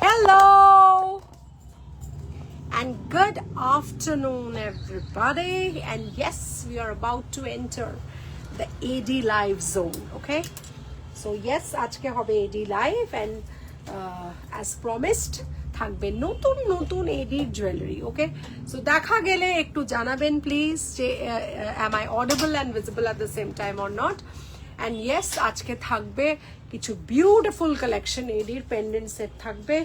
Hello and good afternoon everybody, and yes, we are about to enter the AD live zone. Okay, so yes, আজকে হবে AD live and as promised থাকবে নতুন নতুন AD jewelry. Okay, so দেখা গেলে একটু জানাবেন please যে am I audible and visible at the same time or not. And yes, আজকে থাকবে কিছু বিউটিফুল কালেকশন এডির পেন্ডেন্ট সেট থাকবে,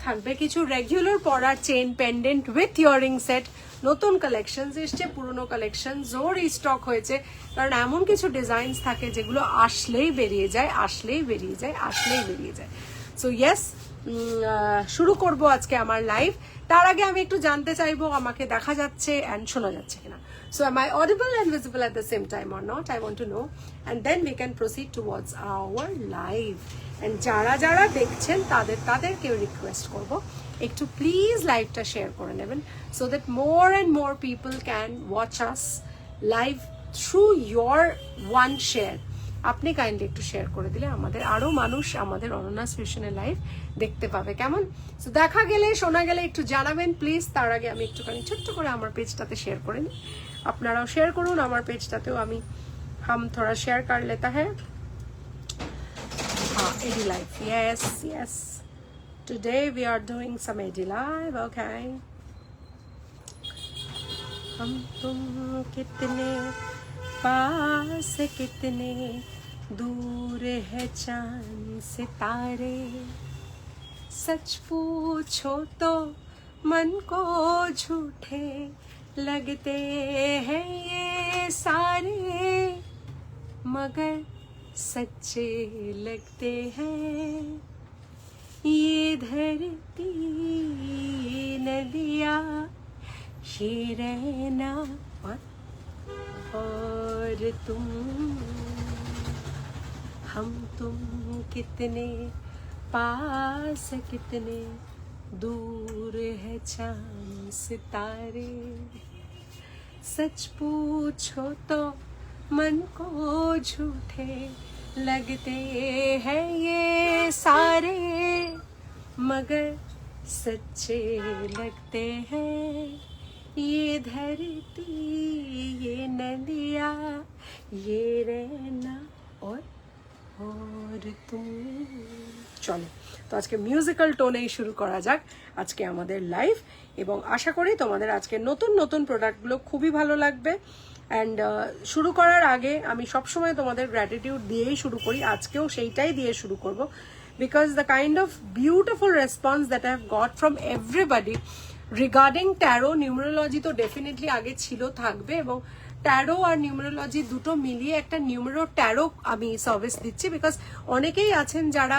থাকবে কিছু রেগুলার পরার chain pendant with earring set, নতুন কালেকশনস এসছে, পুরনো কালেকশনসও রিস্টক হয়েছে, কারণ এমন কিছু ডিজাইনস থাকে যেগুলো আসলেই বেরিয়ে যায়, আসলেই বেরিয়ে যায়, আসলেই বেরিয়ে যায়। সো ইয়েস, শুরু করব আজকে আমার লাইভ। তার আগে আমি একটু জানতে চাইবো আমাকে দেখা যাচ্ছে অ্যান্ড শোনা যাচ্ছে কিনা। So am I audible and visible at the same time or not? I want to know, and then we can proceed towards our live. And যারা যারা দেখছেন তাদেরকেও রিকোয়েস্ট করব একটু প্লিজ লাইভটা শেয়ার করে নেবেন, so that more and more people can watch us live through your one share. আপনি কাইন্ডলি একটু শেয়ার করে দিলে আমাদের আরো মানুষ আমাদের অনন্যাস ফিউশনের লাইভ দেখতে পাবে, কেমন? সো দেখা গেলে শোনা গেলে একটু জানাবেন প্লিজ। তার আগে আমি একটুখানি ছোট্ট করে আমার পেজটাতে শেয়ার করে নিই, আপনারাও শেয়ার করুন আমার পেজটাতেও। আমি হাম থোড়া শেয়ার কর লেতা হ্যাঁ। AD live, yes, yes, today we are doing some AD live. Okay, हम तुम कितने पास कितने दूर है चांद सितारे, सच पूछो तो मन को झूठे लगते हैं ये सारे, मगर सच्चे लगते हैं ये धरती नदियाँ, ये रहना और तुम, हम तुम कितने पास कितने दूर है चांद सितारे, सच पूछो तो मन को झूठे लगते हैं ये सारे, मगर सच्चे लगते हैं ये धरती ये नदियाँ, ये रहना और तुम। চলো তো আজকে মিউজিক্যাল টোনেই শুরু করা যাক আজকে আমাদের লাইভ, এবং আশা করি তোমাদের আজকে নতুন নতুন প্রোডাক্টগুলো খুবই ভালো লাগবে। অ্যান্ড শুরু করার আগে আমি সবসময় তোমাদের গ্র্যাটিটিউড দিয়েই শুরু করি, আজকেও সেইটাই দিয়ে শুরু করব, because the kind of beautiful response that I have got from everybody regarding taro numerology তো ডেফিনেটলি আগে ছিল, থাকবে, এবং ট্যারো আর নিউমেরোলজি দুটো মিলিয়ে একটা নিউমেরো ট্যারো আমি সার্ভিস দিচ্ছি, বিকজ অনেকেই আছেন যারা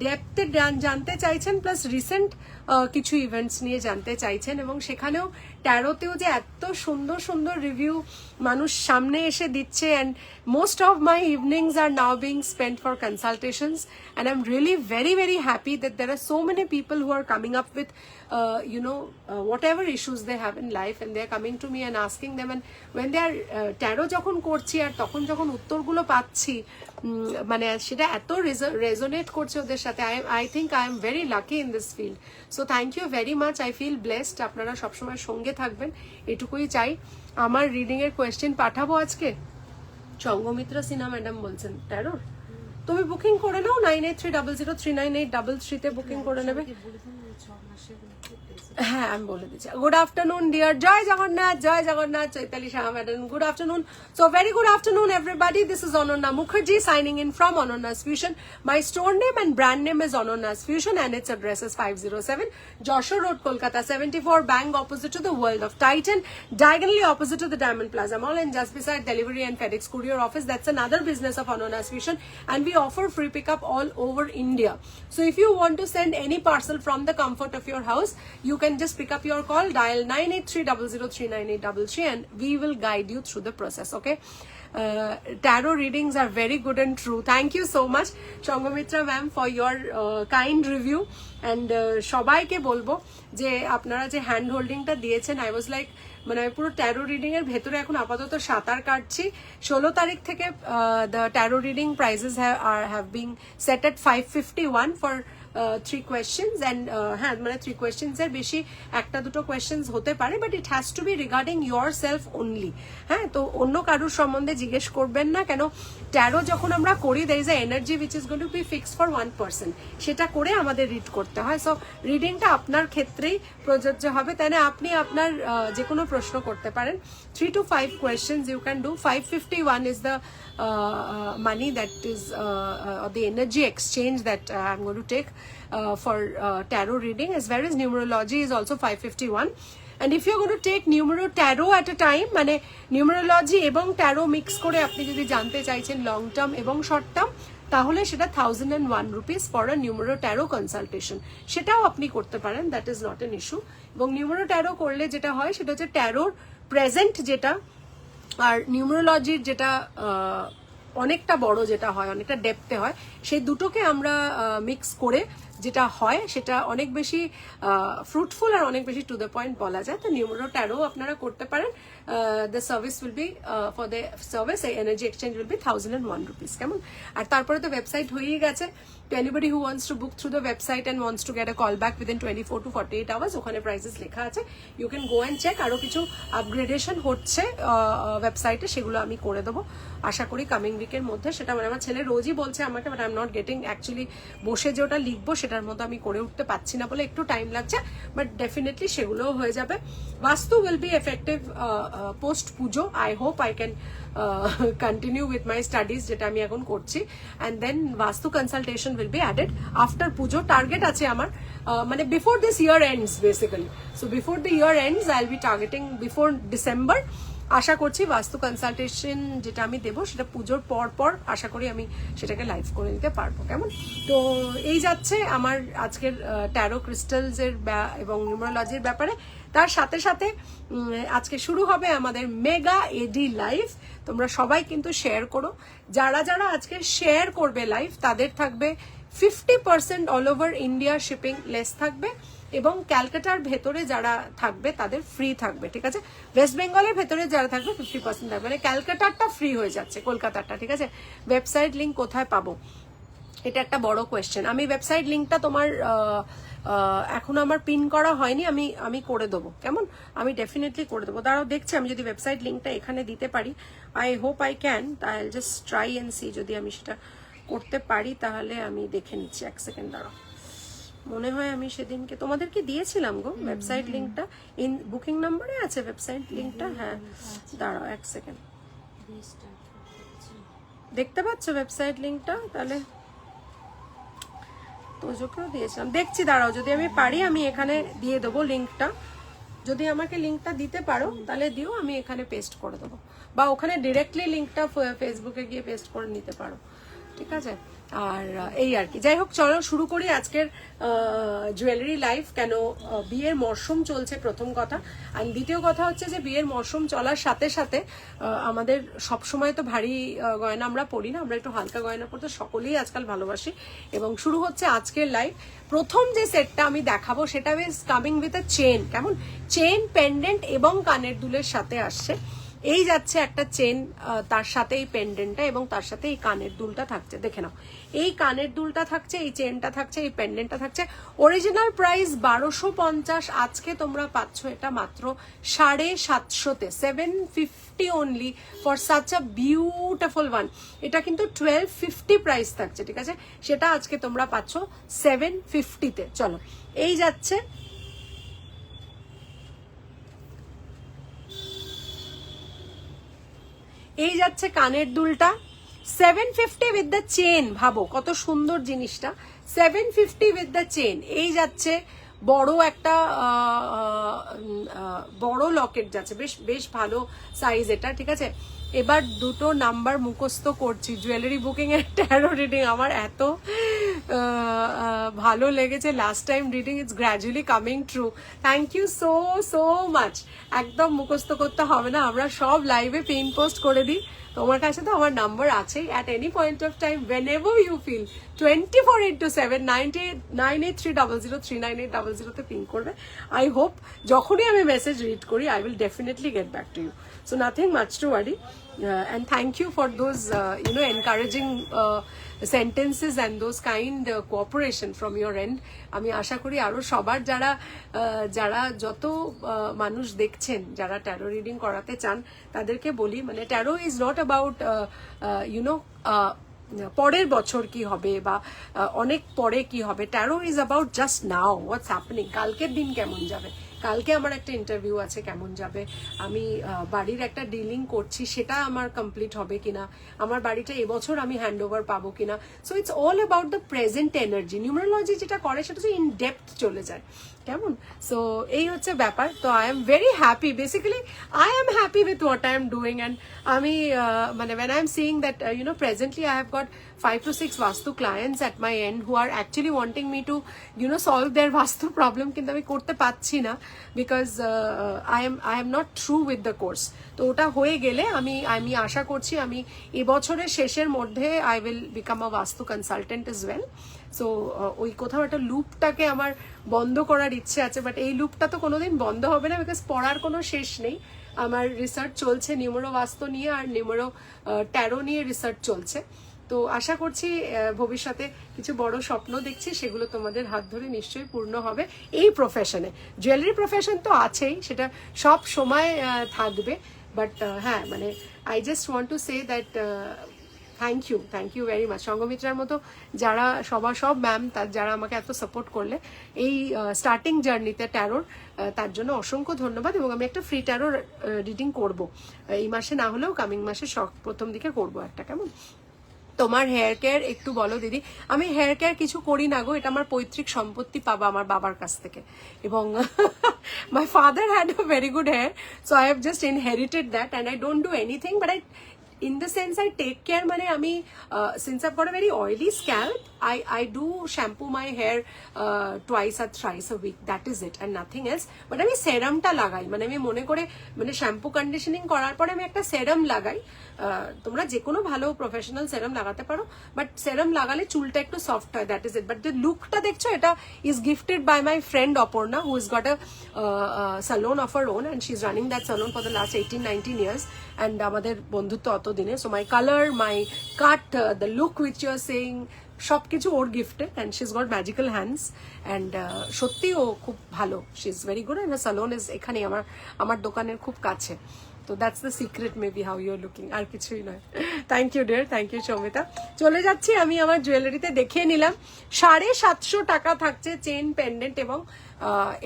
ডেপথে জানতে চাইছেন, প্লাস রিসেন্ট কিছু ইভেন্টস নিয়ে জানতে চাইছেন, এবং সেখানেও ট্যারোতেও যে এত সুন্দর সুন্দর রিভিউ মানুষ সামনে এসে দিচ্ছে, and most of my evenings are now being spent for consultations, and I am really very very happy that there are so many people who are coming up with whatever issues they have in life, and they are coming to me and asking them, and when they are tarot যখন করছি আর তখন যখন উত্তরগুলো পাচ্ছি, মানে সেটা এত resonate করছে ওদের সাথে, I think I am very lucky in this field. So thank you very much, I feel blessed. আপনারা সবসময় সঙ্গে থাকবেন এটুকুই চাই। আমার রিডিং এর কোয়েশ্চেন পাঠাবো আজকে, সঙ্গমিত্রা সিনহা ম্যাডাম বলছেন ট্যারোর, তুমি বুকিং করে নাও 9830039833 তে বুকিং করে নেবে। হ্যাঁ আমি বলে দিচ্ছি। গুড আফটারনুন ডিয়ার, জয় Jagannath Chaitali Shah madam, good afternoon. So very good afternoon everybody, this is Ananya Mukherjee signing in from Anonna's Fusion. My store name and brand name is Anonna's Fusion, and its address is 507 Joshua Road, Kolkata 74, bang opposite to the World of Titan, diagonally opposite to the Diamond Plaza Mall, and just beside Delivery and FedEx Courier Office. That's another business of Anonna's Fusion, and we offer free pickup all over India. So if you want to send any parcel from the comfort of your house, you can just pick up your call, dial 9830039833, and we will guide you through the process. Okay, tarot readings are very good and true. Thank you so much Sanghamitra ma'am for your kind review, and সবাইকে বলবো যে আপনারা যে hand হোল্ডিংটা দিয়েছেন, I was like মানে আমি পুরো taro reading এর ভেতরে এখন আপাতত সাঁতার কাটছি। 16 তারিখ থেকে the taro reading prices have being set at 551 for 3 questions and হ্যাঁ মানে 3 questions এর বেশি একটা দুটো questions হতে পারে, but it has to be regarding yourself only. হ্যাঁ, তো অন্য কারোর সম্বন্ধে জিজ্ঞেস করবেন না, কেন ট্যারো যখন আমরা করি there is a energy which is going to be fixed for 1 person, সেটা করে আমাদের রিড করতে হয়। সো রিডিংটা আপনার ক্ষেত্রেই প্রযোজ্য হবে, তাই না? আপনি আপনার যে কোনো প্রশ্ন করতে পারেন। 3 to 5 questions you can do. 551 is the money that is the energy exchange that I'm going to take for tarot reading, as well as numerology is also 551. And if you're going to take numero tarot at a time, মানে numerology এবং tarot mix করে আপনি যদি জানতে চাইছেন long term এবং short term, তাহলে সেটা 1001 rupees for a numero tarot consultation, সেটাও আপনি করতে পারেন, that is not an issue. এবং numero tarot করলে যেটা হয় সেটা হচ্ছে ট্যারোর প্রেজেন্ট যেটা আর নিউমেরোলজির যেটা অনেকটা বড় যেটা হয়, অনেকটা ডেপথে হয়, সেই দুটোকে আমরা মিক্স করে যেটা হয় সেটা অনেক বেশি ফ্রুটফুল আর অনেক বেশি টু দ্য পয়েন্ট বলা যায়। তো নিউমেরো ট্যারো আপনারা করতে পারেন। The service will be for the service energy exchange will be 1001 rupees, কেমন? আর তারপরে তো ওয়েবসাইট হয়েই গেছে। To anybody who wants to book through the website and wants to get a call back within 24 to 48 hours, ওখানে prices লেখা আছে, you can go and check. আরো কিছু আপগ্রেডেশন হচ্ছে ওয়েবসাইটে, সেগুলো আমি করে দেবো আশা করি কামিং উইকের মধ্যে। সেটা মানে আমার ছেলে রোজই বলছে আমাকে, but I am not getting actually বসে যে ওটা লিখবো সেটার মতো আমি করে উঠতে পারছি না বলে একটু টাইম লাগছে, বাট ডেফিনেটলি সেগুলোও হয়ে যাবে। বাস্তু will be effective post Puja. I hope I can continue with my studies, যেটা আমি এখন করছি, অ্যান্ড দেন বাস্তু consultation will be added after pujo. Target আছে আমার মানে before this year ends basically, so before the year ends I'll be targeting before December। আশা করছি বাস্তু কনসালটেশন যেটা আমি দেবো সেটা পুজোর পর আশা করি আমি সেটাকে লাইভ করে নিতে পারবো, কেমন? তো এই যাচ্ছে আমার আজকের ট্যারো ক্রিস্টালস এর এবং নিউমেরোলজির ব্যাপারে। তার সাথে সাথে আজকে শুরু হবে আমাদের মেগা এডি লাইভ। তোমরা সবাই কিন্তু শেয়ার করো, যারা যারা আজকে শেয়ার করবে লাইভ তাদের থাকবে 50% all over India shipping less থাকবে, এবং ক্যালকাটার ভেতরে যারা থাকবে তাদের ফ্রি থাকবে, ঠিক আছে? ওয়েস্ট বেঙ্গলের ভেতরে যারা থাকবে 50% থাকবে, মানে ক্যালকাটারটা ফ্রি হয়ে যাচ্ছে, কলকাতারটা, ঠিক আছে? ওয়েবসাইট লিঙ্ক কোথায় পাবো, এটা একটা বড় কোয়েশ্চেন। আমি ওয়েবসাইট লিঙ্কটা তোমার এখন আমার পিন করা হয়নি, আমি করে দেবো, কেমন? আমি ডেফিনেটলি করে দেবো। দাঁড়াও দেখছি আমি যদি ওয়েবসাইট লিঙ্কটা এখানে দিতে পারি। I hope I can, I will just try and see. যদি আমি সেটা করতে পারি তাহলে আমি দেখে নিচ্ছি, এক সেকেন্ড দাঁড়াও। মনে হয় আমি সেদিনকে তোমাদেরকে দিয়েছিলাম গো ওয়েবসাইট লিঙ্কটা, ইন বুকিং নাম্বারে আছে ওয়েবসাইট লিঙ্কটা। হ্যাঁ দাঁড়াও এক সেকেন্ড, দেখতে পাচ্ছ ওয়েবসাইট লিঙ্কটা? তাহলে তোজোকেও দিয়েছিলাম, দেখছি দাঁড়াও, যদি আমি পারি আমি এখানে দিয়ে দেবো লিঙ্কটা। যদি আমাকে লিঙ্কটা দিতে পারো তাহলে দিও, আমি এখানে পেস্ট করে দেবো, বা ওখানে ডিরেক্টলি লিঙ্কটা ফেসবুকে গিয়ে পেস্ট করে নিতে পারো, ঠিক আছে? আর এই আর কি, যাই হোক চলো শুরু করি আজকের জুয়েলারি লাইভ। কেন বিয়ের মরশুম চলছে প্রথম কথা, আর দ্বিতীয় কথা হচ্ছে যে বিয়ের মরশুম চলার সাথে সাথে আমাদের সবসময় তো ভারী গয়না আমরা পরি না, আমরা একটু হালকা গয়না পরতে সকলেই আজকাল ভালোবাসি। এবং শুরু হচ্ছে আজকের লাইভ। প্রথম যে সেটটা আমি দেখাবো সেটা is coming with a chain, কেমন? চেন, পেন্ডেন্ট এবং কানের দুলের সাথে আসছে। এই যাচ্ছে একটা চেন, তার সাথে এই পেন্ডেন্টটা এবং তার সাথে এই কানের দুলটা থাকছে, দেখে নাও। এই কানের দুলটা থাকছে, এই চেনটা থাকছে, এই পেন্ডেন্টটা থাকছে। অরিজিনাল প্রাইস 1250, আজকে তোমরা পাচ্ছ এটা মাত্র 750-তে, 750 only for such a beautiful one. এটা কিন্তু 1250 প্রাইস থাকছে, ঠিক আছে? সেটা আজকে তোমরা পাচ্ছ 750-তে। চলো এই যাচ্ছে এই যাচ্ছে কানের দুলটা 750 উইথ দ্য চেন। ভাবো কত সুন্দর জিনিসটা, 750 উইথ দ্য চেন। এই যাচ্ছে বড় একটা বড় লকেট যাচ্ছে, বেশ বেশ ভালো সাইজ এটা, ঠিক আছে? এবার দুটো নাম্বার মুখস্থ করছি। জুয়েলারি বুকিং এর ট্যারো রিডিং আমার এত ভালো লেগেছে last time reading, it's gradually coming true. Thank you so so much. একদম মুখস্থ করতে হবে না, আমরা সব লাইভে পিন পোস্ট করে দিই। তোমার কাছে তো আমার নাম্বার আছেই, at any point of time whenever you feel 24/7 9893003980 pin করবে। আই হোপ যখনই আমি মেসেজ রিড করি I will definitely get back to you, so nothing much to worry. and thank you for those encouraging sentences and those kind cooperation from your end. আমি আশা করি আরো সবার যারা যত মানুষ দেখছেন যারা ট্যারো রিডিং করাতে চান তাদেরকে বলি, মানে ট্যারো ইজ নট অ্যাবাউট পরের বছর কি হবে বা অনেক পরে কি হবে। Taro is about just now, what's happening, কালকের দিন কেমন যাবে, কালকে আমার একটা ইন্টারভিউ আছে কেমন যাবে, আমি বাড়ির একটা ডিলিং করছি সেটা আমার কমপ্লিট হবে কিনা, আমার বাড়িটা এবছর আমি হ্যান্ড ওভার পাবো কিনা। So it's all about the present energy. Numerology যেটা করে সেটা হচ্ছে ইন ডেপথ চলে যায়, কেমন। সো এই হচ্ছে ব্যাপার। তো I am very happy, basically I am happy with what I am doing. And আমি মানে when I am seeing that presently I have got 5 to 6 vastu clients at my end who are actually wanting me to solve their vastu problem, কিন্তু আমি করতে পারছি না because I am not true with the course. তো ওটা হয়ে গেলে আমি আশা করছি আমি এবছরের শেষের মধ্যে I will become a vastu consultant as well. So ওই কোথাও একটা লুপটাকে আমার বন্ধ করার ইচ্ছে আছে, বাট এই লুপটা তো কোনোদিন বন্ধ হবে না বিকজ পড়ার কোনো শেষ নেই। আমার রিসার্চ চলছে নিউমেরো বাস্তু নিয়ে আর নিউমেরো ট্যারো নিয়ে রিসার্চ চলছে। তো আশা করছি ভবিষ্যতে কিছু বড় স্বপ্ন দেখছি, সেগুলো তোমাদের হাত ধরে নিশ্চয়ই পূর্ণ হবে এই প্রফেশনে। জুয়েলারি প্রফেশন তো আছেই, সেটা সব সময় থাকবে, বাট হ্যাঁ মানে I just want to say that thank you very much. সঙ্গমিত্রার মতো যারা সব ম্যাম যারা আমাকে এত সাপোর্ট করলে এই স্টার্টিং জার্নিতে ট্যারোর, তার জন্য অসংখ্য ধন্যবাদ। এবং আমি একটা ফ্রি ট্যারোর রিডিং করব এই মাসে, না হলেও কামিং মাসে প্রথম দিকে করব একটা, কেমন। তোমার হেয়ার কেয়ার একটু বলো দিদি। আমি হেয়ার কেয়ার কিছু করি না গো, এটা আমার পৈতৃক সম্পত্তি পাবা আমার বাবার কাছ থেকে। এবং my father had a very good hair, so I have just inherited that and I don't do anything, but in the sense I take care, মানে আমি since I've got a very oily scalp, I do shampoo my hair twice or thrice a week, that is it and nothing else. But আমি সেরামটা লাগাই, মানে আমি মনে করে মানে shampoo conditioning করার পরে আমি একটা সেরাম লাগাই। তোমরা যে কোনো ভালো প্রফেশনাল সেরাম লাগাতে পারো, বাট সেরাম লাগালে চুলটা একটু সফট হয়, দ্যাট ইজ ইট। বাট যে লুকটা দেখছো এটা is gifted by my friend Aparna, who is got a salon of her own and she's running that salon for the last 18-19 years, and আমাদের বন্ধুত্ব অতদিনে। So my colour, my cut, the look which you are saying, সবকিছু ওর gifted and she is got magical hands and সত্যি ও খুব ভালো, she is very good. And salon is এখানেই আমার দোকানের খুব কাছে। তো that's the secret maybe how you are looking, আর কিছুই নয়। Thank you dear, thank you Soumita. চলে যাচ্ছি আমি আমার জুয়েলারিতে, দেখিয়ে নিলাম 750 টাকা থাকছে চেন, পেন্ডেন্ট এবং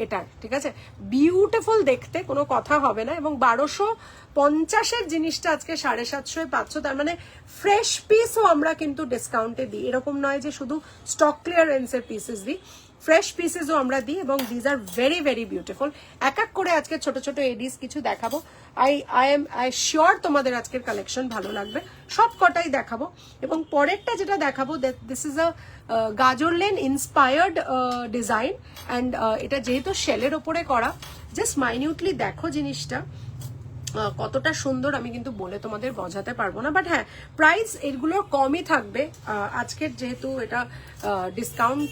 এটার, ঠিক আছে। বিউটিফুল দেখতে, কোনো কথা হবে না। এবং 1250-এর জিনিসটা আজকে 750 পাচ্ছ, তার মানে ফ্রেশ পিসও আমরা কিন্তু ডিসকাউন্টে দিই। এরকম নয় যে শুধু স্টক ক্লিয়ারেন্সের পিসেস দিই, ফ্রেশ পিসেসও আমরা দিই এবং these are very very beautiful. এক এক করে আজকে ছোট ছোট এডিস কিছু দেখাবো। আই শিওর তোমাদের আজকের কালেকশন ভালো লাগবে, সব কটাই দেখাবো। এবং পরেরটা যেটা দেখাবো, দিস ইজ আ গাজরলেন ইন্সপায়ার্ড ডিজাইন অ্যান্ড এটা যেহেতু শেলের ওপরে করা, জাস্ট মাইনিউটলি দেখো জিনিসটা কতটা সুন্দর, আমি কিন্তু বলে তোমাদের বোঝাতে পারবো না। বাট হ্যাঁ, প্রাইস এগুলোর কমই থাকবে আজকের, যেহেতু এটা ডিসকাউন্ট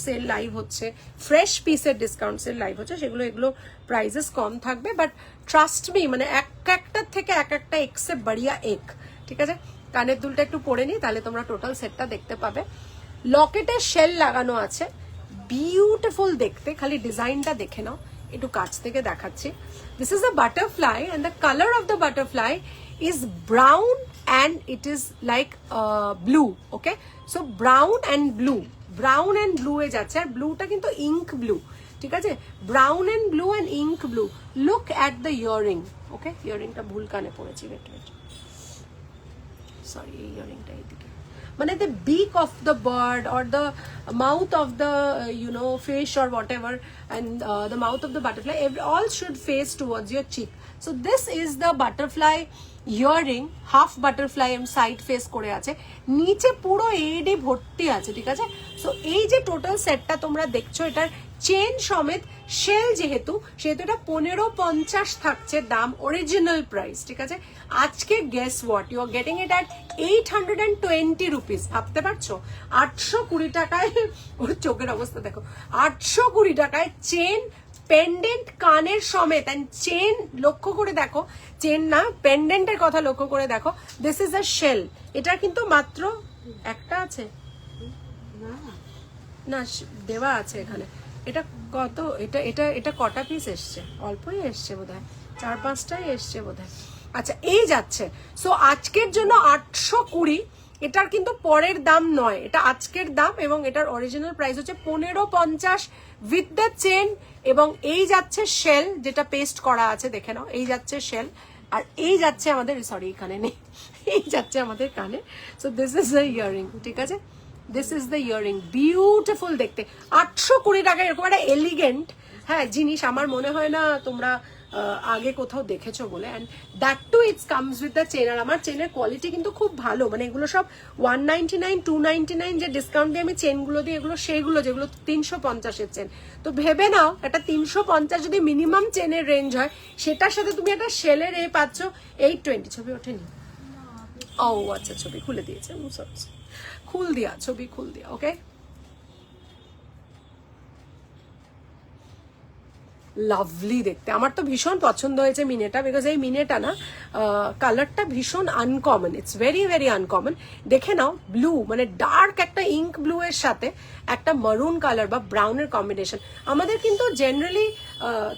সেল লাইভ হচ্ছে, ফ্রেশ পিসের ডিসকাউন্ট সেল লাইভ হচ্ছে, এগুলো প্রাইসেস কম থাকবে। বাট ট্রাস্ট মি, মানে একটার থেকে একটা একসে বড়িয়া এক, ঠিক আছে। কানের দুলটা একটু পরে নিই, তাহলে তোমরা টোটাল সেটটা দেখতে পাবে। লকেটের শেল লাগানো আছে, বিউটিফুল দেখতে, খালি ডিজাইনটা দেখে নাও। একটু কাছ থেকে দেখাচ্ছি। This is a butterfly and the color of the butterfly is brown and it is like blue, okay? So brown and blue এ যাচ্ছে, আর ব্লুটা কিন্তু ইঙ্ক ব্লু, ঠিক আছে। Brown and blue and ink blue. Look at the earring, okay. ইয়ারিংটা ভুল কানে পড়েছি, sorry, এই ইয়ারিংটা এইদিকে, মানে the beak of the bird or the mouth of the fish or whatever, and the mouth of the butterfly, all should face towards your cheek. So this is the butterfly earring, half butterfly and side face করে আছে, নিচে পুরো এডে ভর্তি আছে, ঠিক আছে। So এই যে টোটাল সেটটা তোমরা দেখছো, এটার চেন সমেত শেল যেহেতু এটা 1550 থাকছে দাম, অরিজিনাল প্রাইস, ঠিক আছে। আজকে guess what, you are getting it at 820 rupees. ভাবতে পারছো 820 টাকায়, ওর চোখের অবস্থা দেখো, 820 টাকায় চেন পেন্ডেন্ট কানের সমেত এন্ড চেন লক্ষ্য করে দেখো, চেন না পেন্ডেন্টের কথা লক্ষ্য করে দেখো, দিস ইজ আ শেল। এটা কিন্তু মাত্র একটা আছে না, দেওয়া আছে এখানে। এটা কত, এটা এটা এটা কটা পিস এসছে? অল্পই এসছে বোধহয়, 4-5টাই এসছে বোধহয়। আচ্ছা এই যাচ্ছে। সো আজকের জন্য 820, এটার কিন্তু পরের দাম নয়, এটা আজকের দাম এবং এটার অরিজিনাল প্রাইস হচ্ছে 1550 উইথ দ্য চেন। এবং এই যাচ্ছে শেল, যেটা পেস্ট করা আছে দেখে নাও, এই যাচ্ছে শেল। আর এই যাচ্ছে আমাদের, সরি এখানে নেই, এই যাচ্ছে আমাদের কানে। So this is the earring, ঠিক আছে, this is the earring, beautiful দেখতে। 820 টাকা এরকম একটা এলিগেন্ট হ্যাঁ জিনিস আমার মনে হয় না তোমরা আগে কোথাও দেখেছো বলে। And that too it's comes with the chain. আর আমার চেনের কোয়ালিটি কিন্তু খুব ভালো, মানে এগুলো সব 199, 299 যে ডিসকাউন্ট দিয়ে আমি চেনগুলো দিই, এগুলো সেইগুলো যেগুলো 350-এর চেন। তো ভেবে নাও একটা 350 যদি মিনিমাম চেনের রেঞ্জ হয়, সেটার সাথে তুমি একটা শেলের এ পাচ্ছ 820। ছবি ওঠেনি? ও আচ্ছা, ছবি খুলে দিয়েছে, খুল দিয়া, ছবি খুল দিয়া। ওকে, লাভলি দেখতে, আমার তো ভীষণ পছন্দ হয়েছে মিনেটা, বিকজ এই মিনেটা না কালারটা ভীষণ uncommon, it's very very uncommon. দেখে নাও, ব্লু মানে ডার্ক একটা ইঙ্ক ব্লু এর সাথে একটা মারুন কালার বা ব্রাউনের কম্বিনেশন। আমাদের কিন্তু জেনারেলি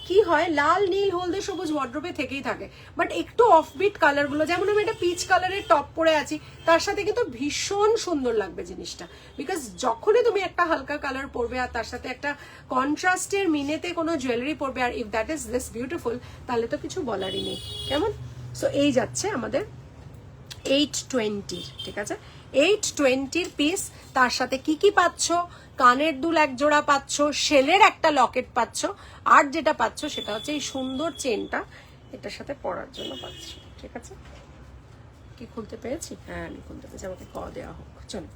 কি হয়, লাল নীল হলদে সবুজ ওয়ার্ড্রোবে থেকেই থাকে, বাট একটু অফবিট কালারগুলো, যেমন আমি একটা পিচ কালারের টপ পরে আছি, তার সাথে কিন্তু ভীষণ সুন্দর লাগবে জিনিসটা। বিকজ যখনই তুমি একটা হালকা কালার পরবে আর তার সাথে একটা কন্ট্রাস্টের মিনেতে কোনো জুয়েলারি পরবে, আর if that is this beautiful, তাহলে তো কিছু বলারই নেই, কেমন? সো এই যাচ্ছে আমাদের 820, ঠিক আছে, 820 পিস। তার সাথে কি কি পাচ্ছ? কানের দুল এক জোড়া পাচ্ছ, শেলের একটা লকেট পাচ্ছ, আর যেটা পাচ্ছ সেটা হচ্ছে এই সুন্দর চেনটা এটার সাথে পরার জন্য পাচ্ছ, ঠিক আছে। কি খুলতে পেরেছি? হ্যাঁ আমি খুলতে পেরেছি, আমাকে দেওয়া হোক, চলো।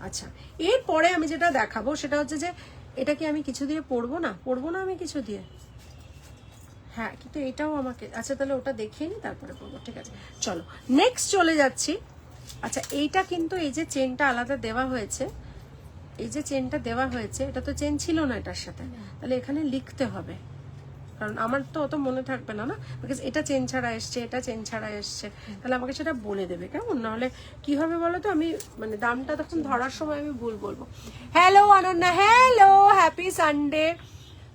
আচ্ছা এরপরে আমি যেটা দেখাবো সেটা হচ্ছে যে এটা কি আমি কিছু দিয়ে পরবো না, আমি কিছু দিয়ে, হ্যাঁ কিন্তু এটাও আমাকে, আচ্ছা তাহলে ওটা দেখিয়ে নি তারপরে পরবো, ঠিক আছে। চলো নেক্সট চলে যাচ্ছি। আচ্ছা এইটা কিন্তু এই যে চেনটা আলাদা দেওয়া হয়েছে, এই যে চেনটা দেওয়া হয়েছে, এটা তো চেন ছিল না এটার সাথে, তাহলে এখানে লিখতে হবে, কারণ আমার তো অত মনে থাকবে না, বিকজ এটা চেন ছাড়া এসছে, এটা চেন ছাড়া এসছে, তাহলে আমাকে সেটা বলে দেবে, কেমন? নাহলে কি হবে বলো তো, আমি মানে দামটা তখন ধরার সময় আমি ভুল বলবো। Hello Ananya, hello, happy Sunday.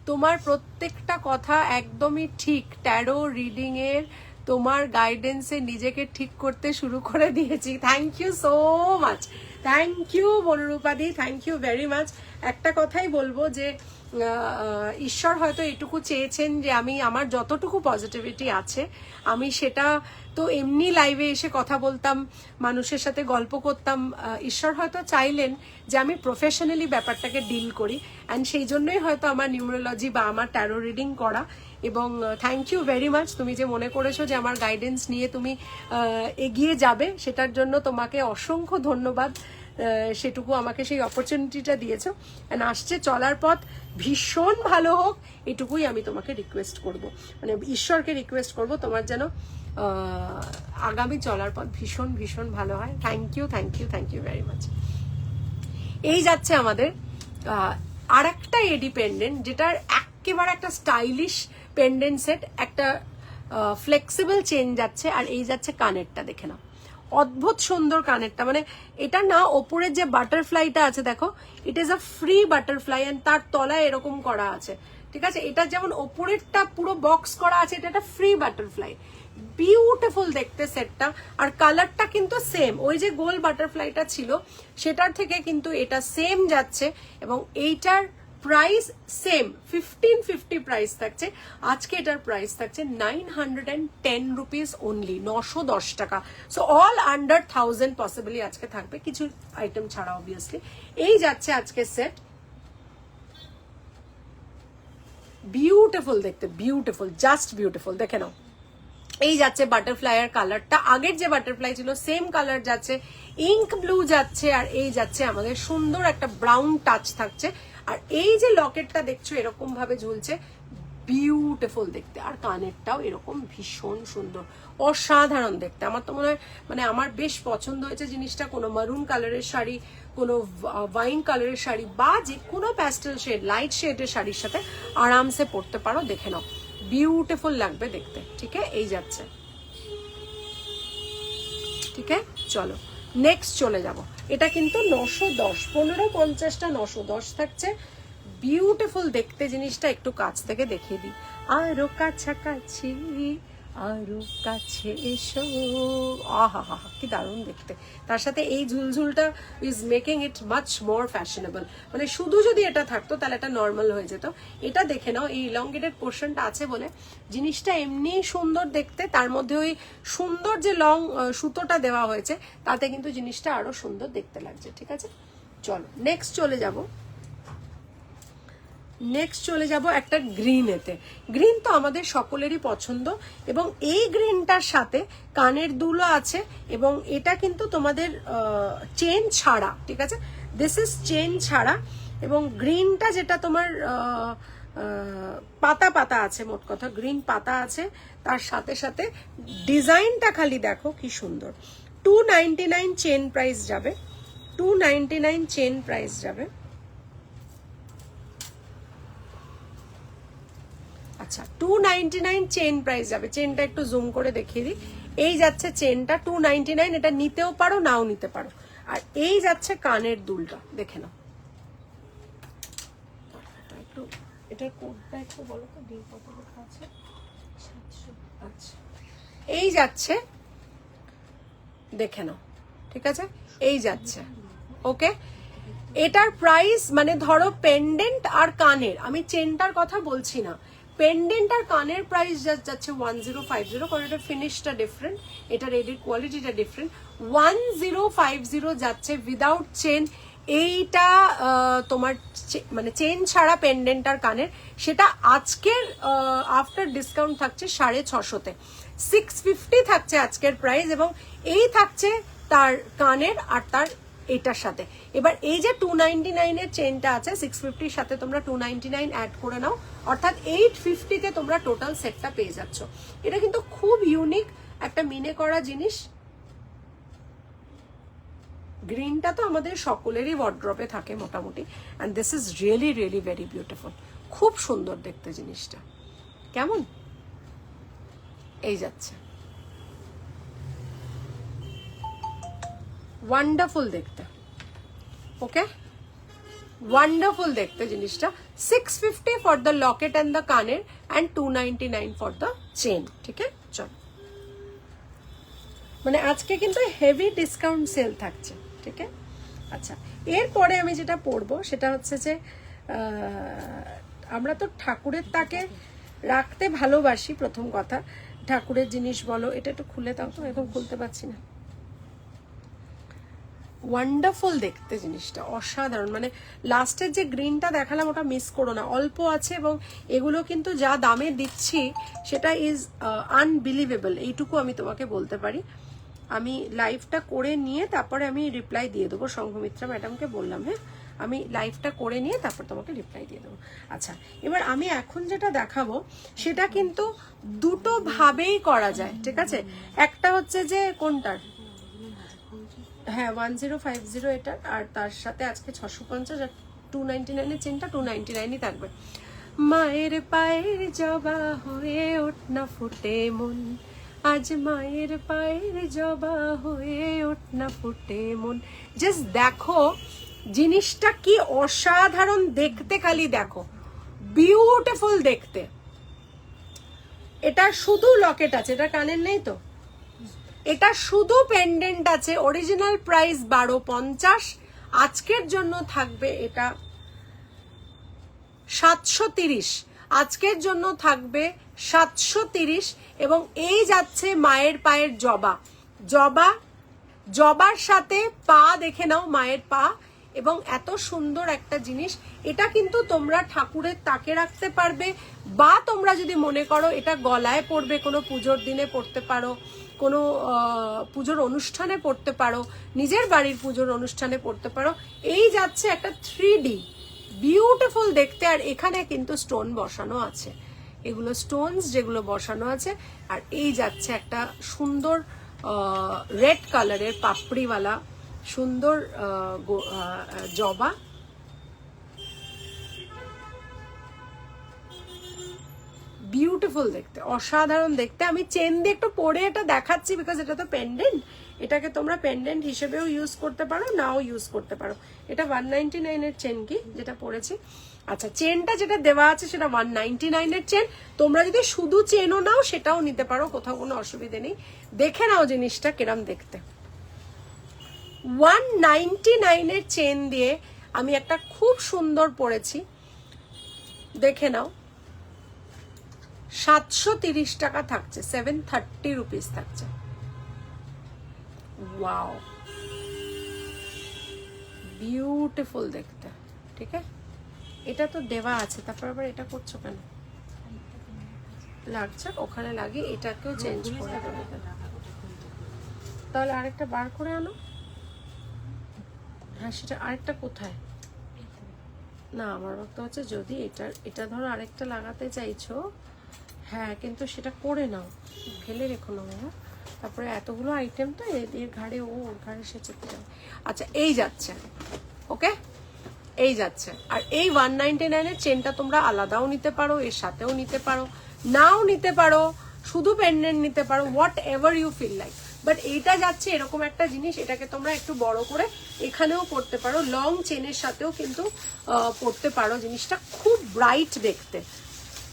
তোমার প্রত্যেকটা কথা একদমই ঠিক, ট্যারো রিডিং এর তোমার গাইডেন্সে নিজেকে ঠিক করতে শুরু করে দিয়েছি। Thank you so much, thank you বনরূপাদি, থ্যাংক ইউ ভেরি মাচ। একটা কথাই বলবো যে ঈশ্বর হয়তো এটুকু চেয়েছেন যে আমি আমার যতটুকু পজিটিভিটি আছে আমি সেটা তো এমনি লাইভে এসে কথা বলতাম, মানুষের সাথে গল্প করতাম, ঈশ্বর হয়তো চাইলেন যে আমি প্রফেশনালি ব্যাপারটাকে ডিল করি, অ্যান্ড সেই জন্যই হয়তো আমার নিউমেরোলজি বা আমার ট্যারো রিডিং করা। এবং থ্যাংক ইউ ভেরি মাচ, তুমি যে মনে করেছো যে আমার গাইডেন্স নিয়ে তুমি এগিয়ে যাবে, সেটার জন্য তোমাকে অসংখ্য ধন্যবাদ। সেটুকু আমাকে সেই অপরচুনিটিটা দিয়েছো, অ্যান্ড আসছে চলার পথ ভীষণ ভালো হোক, এটুকুই আমি তোমাকে রিকোয়েস্ট করব, মানে ঈশ্বরকে রিকোয়েস্ট করব তোমার যেন আগামী চলার পথ ভীষণ ভীষণ ভালো হয়। Thank you, thank you, thank you very much. এই যাচ্ছে আমাদের আর একটা এডি পেন্ডেন্ট, যেটার একেবারে একটা স্টাইলিশ পেন্ডেন্ট সেট, একটা ফ্লেক্সিবল চেন যাচ্ছে, আর এই যাচ্ছে কানেরটা, দেখে নাও অদ্ভুত সুন্দর কানেরটা, মানে এটা না ওপরের যে বাটারফ্লাইটা আছে দেখো, it is a free butterfly, and তার তলায় এরকম করা আছে, ঠিক আছে। এটা যেমন ওপরেরটা পুরো বক্স করা আছে, এটা একটা ফ্রি বাটারফ্লাই, বিউটিফুল দেখতে সেটটা। আর কালারটা কিন্তু সেম, ওই যে গোল বাটারফ্লাইটা ছিল সেটার থেকে কিন্তু এটা সেম যাচ্ছে, এবং এইটার প্রাইস সেম 1550 প্রাইস থাকছে। আজকে এটার প্রাইস থাকছে 910 রুপিস অনলি, 910 টাকা। সো অল আন্ডার 1000 পসিবলি আজকে থাকবে, কিছু আইটেম ছাড়া অবভিয়াসলি। এই যাচ্ছে আজকে সেট, বিউটিফুল দেখতে, বিউটিফুল, জাস্ট বিউটিফুল, দেখে নাও। এই যাচ্ছে বাটারফ্লাই, আর কালারটা আগের যে বাটারফ্লাই ছিল সেম কালার যাচ্ছে, ইঙ্ক ব্লু যাচ্ছে, আর এই যাচ্ছে আমাদের সুন্দর একটা ব্রাউন টাচ থাকছে। আর এই যে লকেটটা দেখছো এরকম ভাবে ঝুলছে, বিউটিফুল দেখতে, আর কানেরটাও এরকম ভীষণ সুন্দর, অসাধারণ দেখতে। আমার তো মনে হয় মানে আমার বেশ পছন্দ হয়েছে জিনিসটা। কোনো মারুন কালারের শাড়ি, কোনো ওয়াইন কালারের শাড়ি বা যে কোনো প্যাস্টেল শেড, লাইট শেডের শাড়ির সাথে আরামসে পরতে পারো। দেখে নাও, বিউটিফুল লাগবে দেখতে। ঠিক আছে, এই যাচ্ছে। ঠিক আছে, চলো নেক্সট চলে যাব। এটা কিন্তু 910, 1550টা 910 থাকছে। বিউটিফুল দেখতে জিনিসটা, একটু কাছ থেকে দেখিয়ে দিই। আরো কাছাকাছি, আরো কাছে এসো, আহা হা হা, কি দারুণ দেখতে। তার সাথে এই ঝুলঝুলটা is making it much more fashionable. মানে শুধু যদি এটা থাকতো তাহলে এটা নর্মাল হয়ে যেত। এটা দেখে নাও, এই ইলংগেটেড পোর্শনটা আছে বলে জিনিসটা এমনি সুন্দর দেখতে, তার মধ্যে ওই সুন্দর যে লং সুতোটা দেওয়া হয়েছে তাতে কিন্তু জিনিসটা আরো সুন্দর দেখতে লাগছে। ঠিক আছে, চলো নেক্সট চলে যাব। নেক্সট চলে যাব একটা গ্রিনেতে। গ্রিন তো আমাদের সকলেরই পছন্দ, এবং এই গ্রিনটার সাথে কানের দুলও আছে, এবং এটা কিন্তু তোমাদের চেন ছাড়া। ঠিক আছে, দিস ইজ চেন ছাড়া, এবং গ্রিনটা যেটা তোমার পাতা পাতা আছে, মোট কথা গ্রিন পাতা আছে, তার সাথে সাথে ডিজাইনটা খালি দেখো কি সুন্দর। 299 চেন প্রাইস যাবে, 299 চেন প্রাইস যাবে। আচ্ছা, 299 চেন প্রাইস যাবে। চেনটা একটু জুম করে দেখিয়ে দিই। এই যাচ্ছে চেনটা 299, এটা নিতেও পারো নাও নিতে পারো। আর এই যাচ্ছে কানের দুলটা, দেখে নাও। একটু এটার কোডটা একটু বলো তো, ডি কত লেখা আছে? 700। আচ্ছা, এই যাচ্ছে, দেখে নাও। ঠিক আছে, এই যাচ্ছে। ওকে, এটার প্রাইস মানে ধরো পেন্ডেন্ট আর কানের, আমি চেনটার কথা বলছি না, পেন্ডেন্ট আর কানের প্রাইস যাচ্ছে 1050, কারণ এটা ফিনিশটা ডিফারেন্ট, এটা রেডির কোয়ালিটিটা ডিফারেন্ট। 1050 যাচ্ছে উইদাউট চেন। এইটা তোমার মানে চেন ছাড়া পেন্ডেন্ট আর কানের, সেটা আজকের আফটার ডিসকাউন্ট থাকছে 650-তে, 650 থাকছে আজকের প্রাইস, এবং এই থাকছে তার কানের আর তার এটার সাথে। এবার এই যে 299 এর চেনটা আছে, 650 সাথে তোমরা 299 অ্যাড করে নাও, অর্থাৎ 850-তে তোমরা টোটাল সেটটা পেয়ে যাচ্ছ। এটা কিন্তু খুব ইউনিক একটা মিনে করা জিনিস। গ্রিনটা তো আমাদের সকলেরই ওয়ার্ড্রপে থাকে মোটামুটি, and this is really really very beautiful. খুব সুন্দর দেখতে জিনিসটা, কেমন? এই যাচ্ছে, ওয়ান্ডারফুল দেখতে। ওকে, ওয়ান্ডারফুল দেখতে জিনিসটা। 650 for the Locket and the কানের, অ্যান্ড 299 ফর দ্য চেন। ঠিক আছে, চল, মানে আজকে কিন্তু হেভি ডিসকাউন্ট সেল থাকছে। ঠিক আছে, আচ্ছা, এরপরে আমি যেটা পরবো সেটা হচ্ছে যে আমরা তো ঠাকুরের তাকে রাখতে ভালোবাসি। প্রথম কথা, ঠাকুরের জিনিস বলো, এটা একটু খুলে দাও তো, এখন খুলতে পারছি না। ওয়ান্ডারফুল দেখতে জিনিসটা, অসাধারণ। মানে লাস্টের যে গ্রিনটা দেখালাম ওটা মিস করো না, অল্প আছে, এবং এগুলো কিন্তু যা দামে দিচ্ছি সেটা ইজ আনবিলিভেবল, এইটুকু আমি তোমাকে বলতে পারি। আমি লাইভটা করে নিয়ে তারপরে আমি রিপ্লাই দিয়ে দেবো, সংঘমিত্রা ম্যাডামকে বললাম। হ্যাঁ, আমি লাইভটা করে নিয়ে তারপর তোমাকে রিপ্লাই দিয়ে দেবো। আচ্ছা, এবার আমি এখন যেটা দেখাবো সেটা কিন্তু দুটো ভাবেই করা যায়। ঠিক আছে, একটা হচ্ছে যে কোনটার, হ্যাঁ 1050 এটার, আর তার সাথে আজকে 650 আর 299 এর চেনটা 299ই থাকবে। মায়ের পায়ের জবা হয়ে ওঠ না ফুটে মন, আজ মায়ের পায়ের জবা হয়ে ওঠ না ফুটে মন। জাস্ট দেখো জিনিসটা কি অসাধারণ দেখতে, খালি দেখো, বিউটিফুল দেখতে। এটা শুধু লকেট আছে, এটা কানের নেই তো, এটা শুধু পেন্ডেন্ট আছে। অরিজিনাল প্রাইস 1250, আজকের জন্য থাকবে এটা 730, আজকের জন্য থাকবে 730। এবং এই যাচ্ছে মায়ের পায়ের জবা, জবা, জবার সাথে পা দেখে নাও, মায়ের পা, এবং এত সুন্দর একটা জিনিস। এটা কিন্তু তোমরা ঠাকুরের তাকে রাখতে পারবে, বা তোমরা যদি মনে করো এটা গলায় পরবে, কোনো পুজোর দিনে পরতে পারো, কোনো পুজোর অনুষ্ঠানে পড়তে পারো, নিজের বাড়ির পুজোর অনুষ্ঠানে পড়তে পারো। এই যাচ্ছে একটা 3D, বিউটিফুল দেখতে। আর এখানে কিন্তু স্টোন বসানো আছে, এগুলো স্টোনস যেগুলো বসানো আছে। আর এই যাচ্ছে একটা সুন্দর রেড কালারের পাপড়িওয়ালা সুন্দর জবা। বিউটিফুল দেখতে, অসাধারণ দেখতে। আমি চেন দিয়ে একটু পরে এটা দেখাচ্ছি বিকজ এটা তো পেন্ডেন্ট, এটাকে তোমরা পেন্ডেন্ট হিসেবেও ইউজ করতে পারো, নাও ইউজ করতে পারো। এটা 199 এর চেন কি যেটা পরেছি। আচ্ছা, চেনটা যেটা দেওয়া আছে সেটা 199 এর চেন। তোমরা যদি শুধু চেনও নাও সেটাও নিতে পারো, কোথাও কোনো অসুবিধে নেই। দেখে নাও জিনিসটা কিরম দেখতে। 199 এর চেন দিয়ে আমি একটা খুব সুন্দর পরেছি, দেখে নাও। 730 টাকা থাকছে, 730 রুপিস থাকছে। ওয়াও, বিউটিফুল দেখতে। ঠিক আছে, এটা তো দেওয়া আছে, তারপর আবার এটা করছো কেন? লাগছে ওখানে লাগিয়ে এটাকেও চেঞ্জ করে দেবে। তাহলে আরেকটা বার করে আনো। হ্যাঁ, সেটা আরেকটা কোথায়? না, আমার বক্তব্য হচ্ছে যদি এটা ধরো আরেকটা লাগাতে চাইছো, হ্যাঁ, কিন্তু সেটা করে নাও, ফেলে রেখো না বাবা। তারপরে এতগুলো আইটেম তো এর ঘাড়ে ওর ঘাড়ে সে চেপে যাবে। আচ্ছা, এই যাচ্ছে, ওকে, এই যাচ্ছে। আর এই 199 এর চেনটা তোমরা আলাদাও নিতে পারো, এর সাথেও নিতে পারো, নাও নিতে পারো, শুধু পেন্ডেন্ট নিতে পারো, whatever you feel like. But এইটা যাচ্ছে এরকম একটা জিনিস, এটাকে তোমরা একটু বড় করে এখানেও পড়তে পারো, লং চেনের সাথেও কিন্তু পড়তে পারো। জিনিসটা খুব ব্রাইট দেখতে,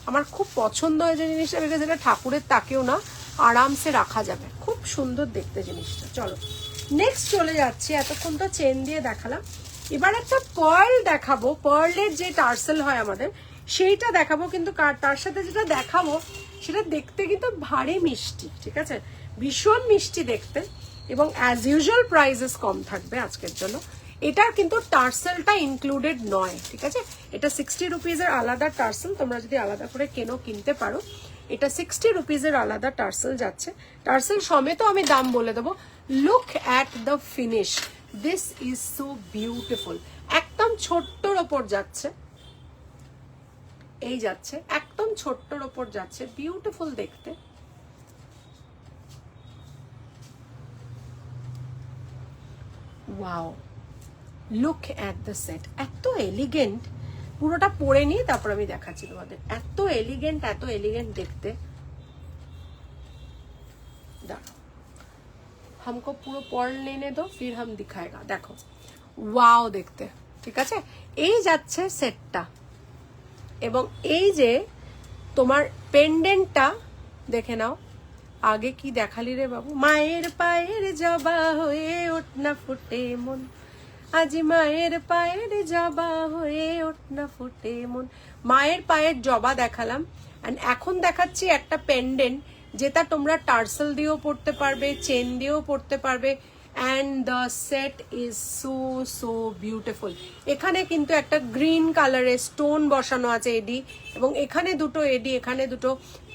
আমার খুব পছন্দ হয়েছে জিনিসটা, বিকজ এটা ঠাকুরের তাকেও না আরামসে রাখা যাবে, খুব সুন্দর দেখতে জিনিসটা। চলো নেক্সট চলে যাচ্ছি। এতক্ষণ তো চেন দিয়ে দেখালাম, এবার একটা পার্ল দেখাবো। পার্লের যে টার্সেল হয় আমাদের সেইটা দেখাবো, কিন্তু তার সাথে যেটা দেখাবো সেটা দেখতে কিন্তু ভারী মিষ্টি। ঠিক আছে, ভীষণ মিষ্টি দেখতে, এবং অ্যাজ ইউজুয়াল প্রাইসেস কম থাকবে আজকের জন্য। এটার কিন্তু টার্সেলটা ইনক্লুডেড নয়। ঠিক আছে, এটা 60 রুপিজের আলাদা টার্সেল, তোমরা যদি আলাদা করে কিনতে পারো। এটা 60 রুপিজের আলাদা টার্সেল যাচ্ছে, টার্সেল সমেত আমি দাম বলে দেবো। Look at the finish, this is so beautiful. একদম ছোট্টর ওপর যাচ্ছে, এই যাচ্ছে একদম ছোট্টর ওপর যাচ্ছে, বিউটিফুল দেখতে। Wow, look at the set, এত এলিগেন্ট। পুরোটা পরে নিয়ে তারপর আমি দেখাচ্ছি তোমাদের। এত এলিগেন্ট দেখতে। দেখো, हमको পুরো पर्ल लेने दो फिर हम दिखाएगा। দেখো, ওয়াও দেখতে। ঠিক আছে, এই যাচ্ছে সেটটা, এবং এই যে তোমার পেন্ডেন্টটা দেখে নাও। আগে কি দেখালি রে বাবু? মায়ের পায়ের জবা হয়ে ওঠ না ফুটে মন, আজি মায়ের পায়ের জবা হয়ে ওঠ না ফুটে মন। মায়ের পায়ের জবা দেখালাম, এন্ড এখন দেখাচ্ছি একটা পেন্ডেন্ট, যেটা তোমরা টার্সেল দিয়েও পড়তে পারবে, চেন দিয়েও পড়তে পারবে, and the set is so so beautiful. এখানে কিন্তু একটা গ্রিন কালারের স্টোন বসানো আছে এডি, এবং এখানে দুটো এডি, এখানে দুটো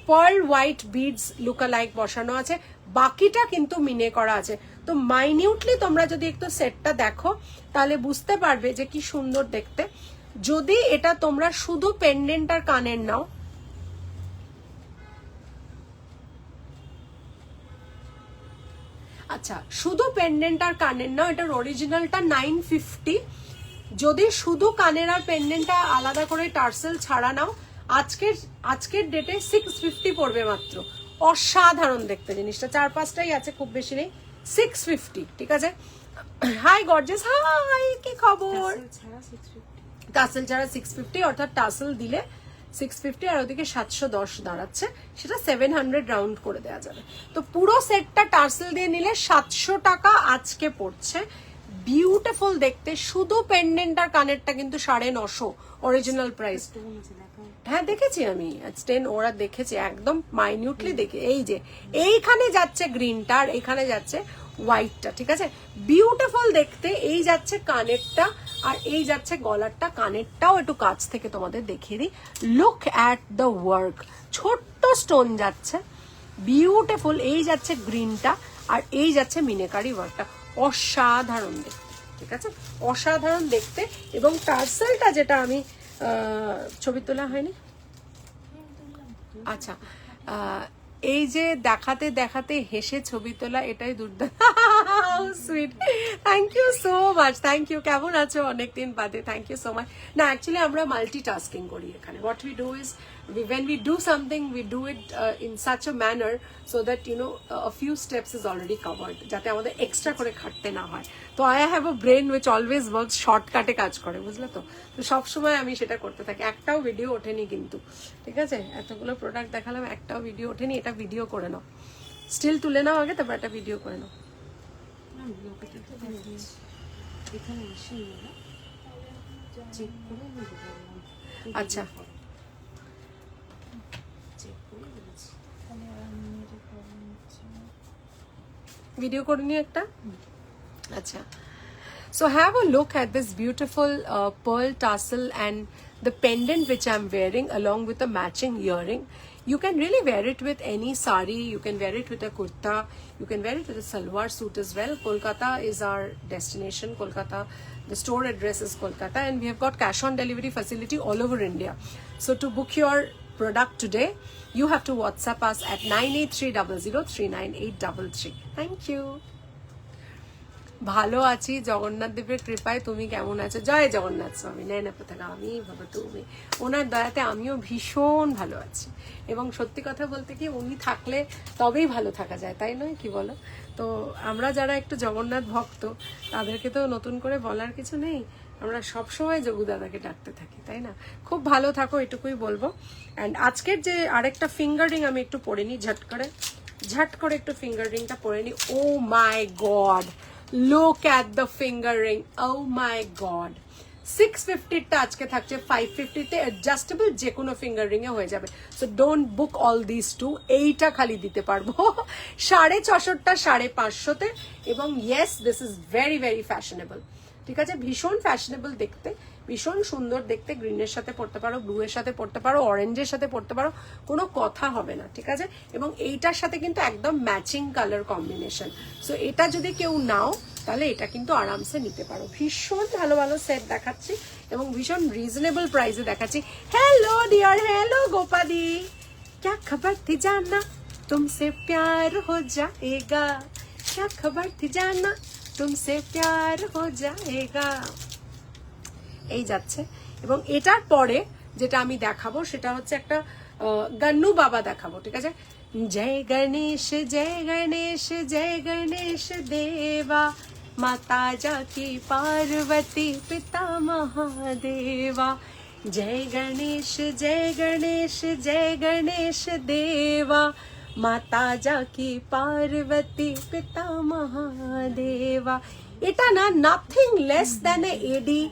পার্ল হোয়াইট বিডস লুকালাইক বসানো আছে, বাকিটা কিন্তু মিনে করা আছে। তো মাইনিউটলি তোমরা যদি একটু সেটটা দেখো তাহলে বুঝতে পারবে যে কি সুন্দর দেখতে। যদি এটা তোমরা শুধু পেন্ডেন্ট আর কানের নাও, আচ্ছা শুধু পেন্ডেন্ট আর কানের নাও, এটার অরিজিনালটা 950। যদি শুধু কানের আর পেন্ডেন্টটা আলাদা করে টার্সেল ছাড়া নাও, আজকের ডেটে 650 পড়বে মাত্র। অসাধারণ দেখতে জিনিসটা, 4-5টাই আছে, খুব বেশি নেই, 650। ঠিক আছে, হাই গর্জেস, হাই, কি খবর? টার্সেল ছাড়া 650, অর্থাৎ টার্সেল দিলে 650, আর ওদিকে 710 দাঁড়াচ্ছে, সেটা 700 রাউন্ড করে দেওয়া যাবে। তো পুরো সেটটা টার্সেল দিয়ে নিলে 700 টাকা আজকে পড়ছে। বিউটিফুল দেখতে, শুধু পেন্ডেন্ট আর কানেরটা কিন্তু 950 অরিজিনাল প্রাইস। হ্যাঁ দেখেছি আমি, স্টেন ওরা দেখেছি, একদম মাইনিউটলি দেখে। এই যে এইখানে যাচ্ছে গ্রিনটা, আর এখানে যাচ্ছে হোয়াইটটা। ঠিক আছে, বিউটিফুল দেখতে। এই যাচ্ছে কানেরটা, আর এই যাচ্ছে গলারটা। কানেরটাও একটু কাছ থেকে তোমাদের দেখিয়ে দিই। লুক অ্যাট দ্য ওয়ার্ক, ছোট্ট স্টোন যাচ্ছে, বিউটিফুল। এই যাচ্ছে গ্রিনটা, আর এই যাচ্ছে মিনেকারি ওয়ার্কটা, অসাধারণ দেখতে। ঠিক আছে, অসাধারণ দেখতে। এবং টার্সেলটা যেটা আমি ছবি তোলা হয়নি, আচ্ছা, এই যে দেখাতে দেখাতে হেসে ছবি তোলা, এটাই দুর্দান্ত। Sweet, thank you so much, thank you. কেমন আছো অনেকদিন বাদে, থ্যাংক ইউ সো মাচ। না, অ্যাকচুয়ালি আমরা মাল্টিটাস্কিং করি এখানে। What we do is, when we do something, we do it in such a manner so that a few steps is already covered, যাতে আমাদের এক্সট্রা করে খাটতে না হয়। তো I have a brain which always works শর্টকাটে কাজ করে, বুঝলে তো। তো সবসময় আমি সেটা করতে থাকি। একটাও ভিডিও ওঠেনি কিন্তু, ঠিক আছে, এতগুলো প্রোডাক্ট দেখালাম, একটাও ভিডিও ওঠেনি। এটা ভিডিও করে নাও, স্টিল তুলে নাও আগে, তারপর একটা ভিডিও করে নাও। আচ্ছা, ভিডিও করে নিয়ে একটা। আচ্ছা, so have a look at this beautiful pearl tassel and the pendant which I'm wearing along with a matching earring. You can really wear it with any sari, you can wear it with a kurta, you can wear it with a salwar suit as well. Kolkata is our destination. Kolkata, the store address is Kolkata, and we have got cash on delivery facility all over India. So to book your product today, you have to WhatsApp us at 9830039833. Thank you. ভালো আছি জগন্নাথ দেবের কৃপায়, তুমি কেমন আছো? জয় জগন্নাথ স্বামী নয়না পতাকা আমি ভাবো তুমি, ওনার দয়াতে আমিও ভীষণ ভালো আছি। এবং সত্যি কথা বলতে কি, উনি থাকলে তবেই ভালো থাকা যায়, তাই নয় কি বলো? তো আমরা যারা একটু জগন্নাথ ভক্ত, তাদেরকে তো নতুন করে বলার কিছু নেই, আমরা সবসময় যোগু দাদাকে ডাকতে থাকি, তাই না? খুব ভালো থাকো, এটুকুই বলবো। অ্যান্ড আজকের যে আরেকটা ফিঙ্গার রিং আমি একটু পরে নিই, ঝট করে একটু ফিঙ্গার রিংটা পরে নিই। ও my god, look at the finger ring, oh my god। 650 টা আজকে থাকছে 550 তে, অ্যাডজাস্টেবল যে কোনো ফিঙ্গার রিং এ হয়ে যাবে। So don't book all this to, এইটা খালি দিতে পারবো 650টা 550 তে। এবং yes, this is very very fashionable, ঠিক আছে, ভীষণ ফ্যাশনেবল দেখতে, ভীষণ সুন্দর দেখতে। গ্রিনের সাথে পড়তে পারো, ব্লু এর সাথে পড়তে পারো, অরেঞ্জের সাথে পড়তে পারো, কোনো কথা হবে না, ঠিক আছে। এবং এইটার সাথে কিন্তু একদম ম্যাচিং কালার কম্বিনেশন। সো এটা যদি কেউ নাও, তাহলে এটা কিন্তু আরামসে নিতে পারো। ভীষণ ভালো ভালো সেট দেখাচ্ছি এবং ভীষণ রিজনেবল প্রাইসে দেখাচ্ছি। হ্যালো ডিয়ার, হ্যালো গোপাদি, ক্যা খবর থি জানা তুমসে প্যার হো যায়েগা, ক্যা খবর থি জানা তুমসে প্যার হো যায়েগা। এই যাচ্ছে। এবং এটার পরে যেটা আমি দেখাবো সেটা হচ্ছে একটা গন্নু বাবা দেখাবো, ঠিক আছে। জয় গণেশ জয় গণেশ জয় গণেশ দেবা, মাতা জাকি পার্বতী পিতা মহাদেবা। জয় গণেশ জয় গণেশ জয় গণেশ দেবা, মাতা জাকি পার্বতী পিতা মহাদেবা। এটা না nothing less than a eddy,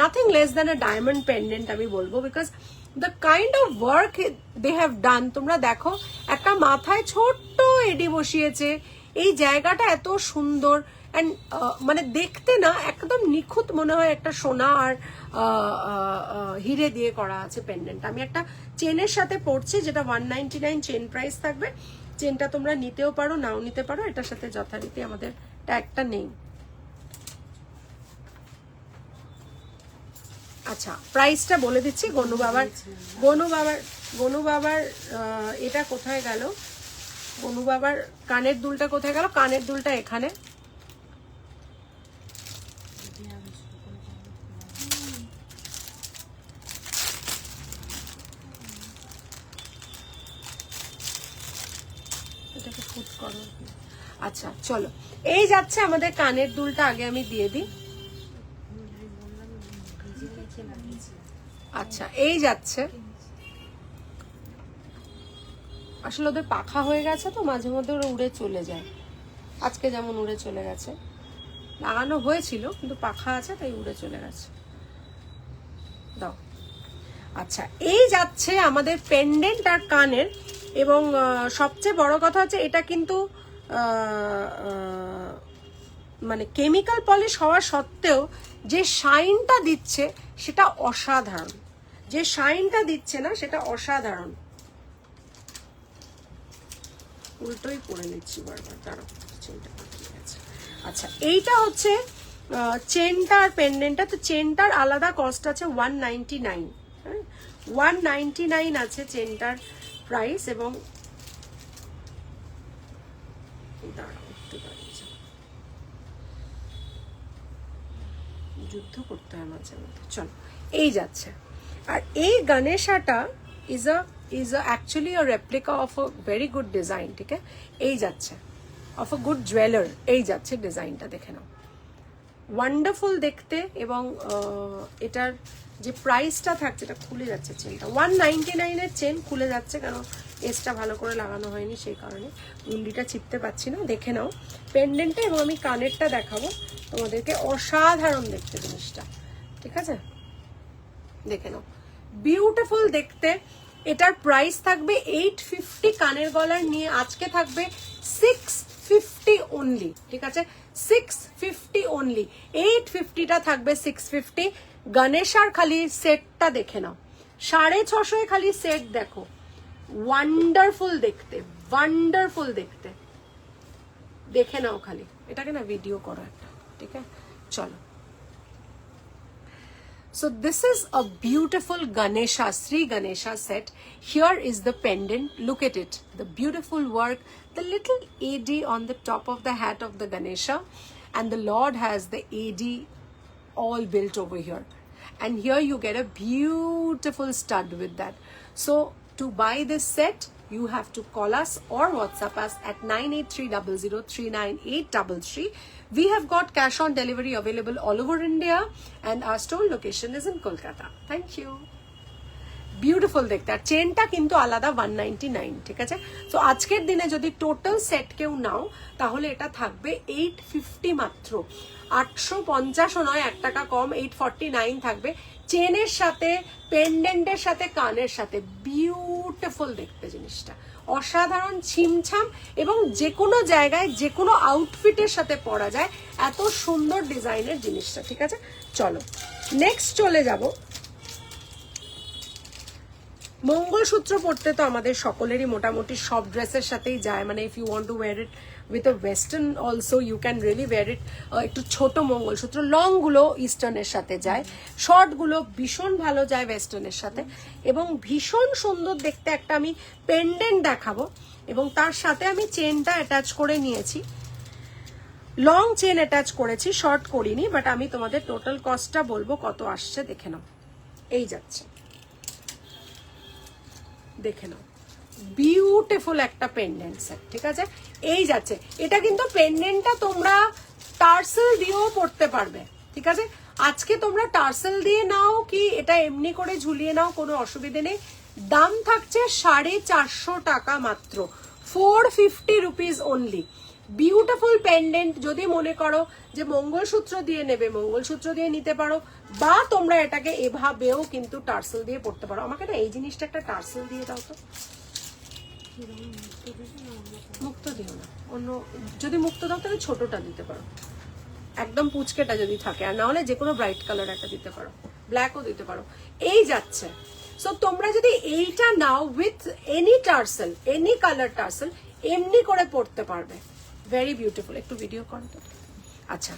nothing less than a diamond pendant আমি বলবো, because the kind of work they have done, তোমরা দেখো, একটা মাথায় ছোট্ট এডি বসিয়েছে, এই জায়গাটা এত সুন্দর, এন্ড মানে দেখতে না একদম নিখুঁত মনে হয়, একটা সোনা আর হিরে দিয়ে করা আছে পেন্ডেন্ট। আমি একটা চেনের সাথে পড়ছি, যেটা 199 চেন প্রাইস থাকবে। চেনটা তোমরা নিতেও পারো, নাও নিতে পারো, এটার সাথে যথারীতি আমাদের ট্যাগটা নেই। আচ্ছা, প্রাইসটা বলে দিচ্ছি। গনু বাবার এটা কোথায় গেল, গনু বাবার কানের দুলটা কোথায় গেল? কানের দুলটা এখানে। এটাকে ফুট করো। আচ্ছা চলো, এই যাচ্ছে আমাদের কানের দুলটা, আগে আমি দিয়ে দিই। আচ্ছা, এই যাচ্ছে। আসলে ওদের পাখা হয়ে গেছে তো, মাঝে মধ্যে ওরা উড়ে চলে যায়। আজকে যেমন উড়ে চলে গেছে, লাগানো হয়েছিল কিন্তু পাখা আছে তাই উড়ে চলে গেছে। দাও। আচ্ছা, এই যাচ্ছে আমাদের পেন্ডেন্ট আর কানের। এবং সবচেয়ে বড় কথা হচ্ছে এটা কিন্তু মানে কেমিক্যাল পলিশ হওয়া সত্ত্বেও যে শাইনটা দিচ্ছে সেটা অসাধারণ, যে শাইনটা দিচ্ছে না সেটা অসাধারণ। উল্টোই পরে নিচ্ছি বারবার, দাঁড়াও, চেনটা ঠিক আছে। আচ্ছা, এইটা হচ্ছে চেনটা আর পেন্ডেন্টটা। তো চেনটার আলাদা কস্ট আছে 199, হ্যাঁ, 199 আছে চেনটার প্রাইস। এবং দাঁড়াও একটু দাঁড়িয়ে যাও, যুদ্ধ করতে হয় মাঝে মধ্যে। চলো, এই যাচ্ছে। আর এই গণেশাটা is actually a replica of a very good design, ঠিক আছে? এই যাচ্ছে, of a good jeweler, এই যাচ্ছে ডিজাইনটা, দেখে নাও, ওয়ান্ডারফুল দেখতে। এবং এটার যে প্রাইসটা থাকছে, এটা খুলে যাচ্ছে চেনটা, 199 এর চেন খুলে যাচ্ছে, কারণ এসটা ভালো করে লাগানো হয়নি সেই কারণে গুন্ডিটা চিপতে পারছি না। দেখে নাও পেন্ডেন্টটা, এবং আমি কানেরটা দেখাবো তোমাদেরকে, অসাধারণ দেখতে জিনিসটা, ঠিক আছে? দেখে নাও, বিউটিফুল দেখতে। এটার প্রাইস থাকবে 850, কানের গলার নিয়ে আজকে থাকবে 650 অনলি, ঠিক আছে? 650 অনলি, 850টা থাকবে 650। গণেশার খালি সেটটা দেখে নাও, 650 খালি সেট দেখো, ওয়ান্ডারফুল দেখতে, ওয়ান্ডারফুল দেখতে, দেখে নাও খালি। এটাকে না ভিডিও করো একটা, ঠিক আছে? চলো। So this is a beautiful Ganesha, Sri Ganesha set. Here is the pendant. Look at it. The beautiful work, the little AD on the top of the hat of the Ganesha. And the Lord has the AD all built over here. And here you get a beautiful stud with that. So to buy this set, you have to call us or WhatsApp us at 9830039833. We have got cash on delivery available all over India, and our store location is in Kolkata. Thank you. Beautiful দেখতে। আর চেনটা কিন্তু আলাদা 199, ঠিক আছে? তো আজকের দিনে যদি টোটাল সেট কেউ নাও, তাহলে এটা থাকবে 850 মাত্র, 850ও নয়, 1 টাকা কম, 849 থাকবে, চেনের সাথে, পেন্ডেন্টের সাথে, কানের সাথে। বিউটিফুল দেখতে জিনিসটা, অসাধারণ, ছিমছাম, এবং যে কোনো জায়গায় যে কোনো আউটফিটের সাথে পরা যায়, এত সুন্দর ডিজাইনের জিনিসটা, ঠিক আছে? চলো নেক্সট চলে যাব। মঙ্গলসূত্র পরতে তো আমাদের সকলেরই মোটামুটি সব ড্রেসের সাথেই যায়, মানে if you want to wear it with a western also you can really wear it. একটু ছোট মঙ্গলসূত্র, লংগুলো ইস্টার্নের সাথে যায়, শর্টগুলো ভীষণ ভালো যায় ওয়েস্টার্নের সাথে, এবং ভীষণ সুন্দর দেখতে একটা আমি পেন্ডেন্ট দেখাবো, এবং তার সাথে আমি চেনটা অ্যাটাচ করে নিয়েছি, লং চেন অ্যাটাচ করেছি, শর্ট করিনি, বাট আমি তোমাদের টোটাল কস্টটা বলবো কত আসছে, দেখে নাও। এই যাচ্ছে, দেখে নাও, বিউটিফুল একটা পেন্ডেন্ট সেট, ঠিক আছে? এই যাচ্ছে। এটা কিন্তু পেন্ডেন্টটা তোমরা টার্সেল দিয়েও পড়তে পারবে, ঠিক আছে? আজকে তোমরা টার্সেল দিয়ে নাও কি এটা এমনি করে ঝুলিয়ে নাও, কোনো অসুবিধে নেই। দাম থাকছে 450 টাকা মাত্র, 450 রুপিস অনলি। Beautiful pendant. যদি মনে করো যে মঙ্গলসূত্র দিয়ে নেবে, মঙ্গলসূত্র দিয়ে নিতে পারো, বা তোমরা এটাকে এভাবেও কিন্তু টার্সেল দিয়ে পড়তে পারো। আমাকে না এই জিনিসটা একটা টার্সেল দিয়ে দাও তো। মুক্ত দিও না, অন্য যদি মুক্ত দাও তাহলে ছোটটা দিতে পারো, একদম পুচকেটা যদি থাকে, আর না হলে যে কোনো ব্রাইট কালার একটা দিতে পারো, ব্ল্যাকও দিতে পারো। এই যাচ্ছে। সো তোমরা যদি এইটা নাও with any tassel, any colour tassel, এমনি করে পড়তে পারবে। Very beautiful. একটু ভিডিও করো তো। আচ্ছা,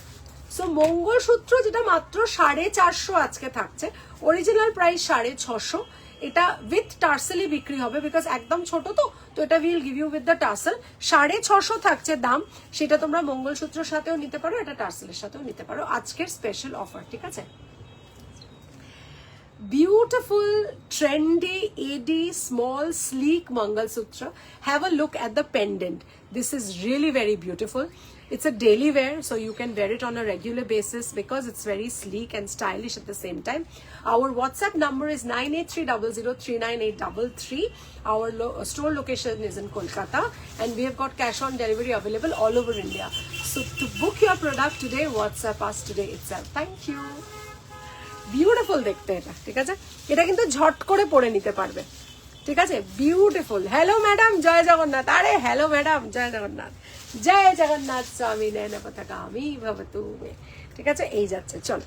সো মঙ্গলসূত্র যেটা মাত্র 450 আজকে থাকছে, অরিজিনাল প্রাইস 650, এটা উইথ টার্সেলই বিক্রি হবে, বিকজ একদম ছোট তো এটা will give you with the tassel. 650 থাকছে দাম, সেটা তোমরা মঙ্গলসূত্রের সাথেও নিতে পারো, এটা টার্সেলের সাথেও নিতে পারো, আজকের স্পেশাল অফার, ঠিক আছে? Beautiful, trendy, AD, small, sleek Mangalsutra. Have a look at the pendant. This is really very beautiful. It's a daily wear, so you can wear it on a regular basis because it's very sleek and stylish at the same time. Our WhatsApp number is 9830039833. Our store location is in Kolkata, and we have got cash on delivery available all over India. So to book your product today, WhatsApp us today itself. Thank you. Beautiful দেখতে এটা, ঠিক আছে? এটা কিন্তু ঝট করে পরে নিতে পারবে, ঠিক আছে? বিউটিফুল। হ্যালো ম্যাডাম, জয় জগন্নাথ। আরে হ্যালো ম্যাডাম, জয় জগন্নাথ, জয় জগন্নাথ স্বামী নয়ন পতাকামি ভবতু মে, ঠিক আছে? এই যাচ্ছে, চলো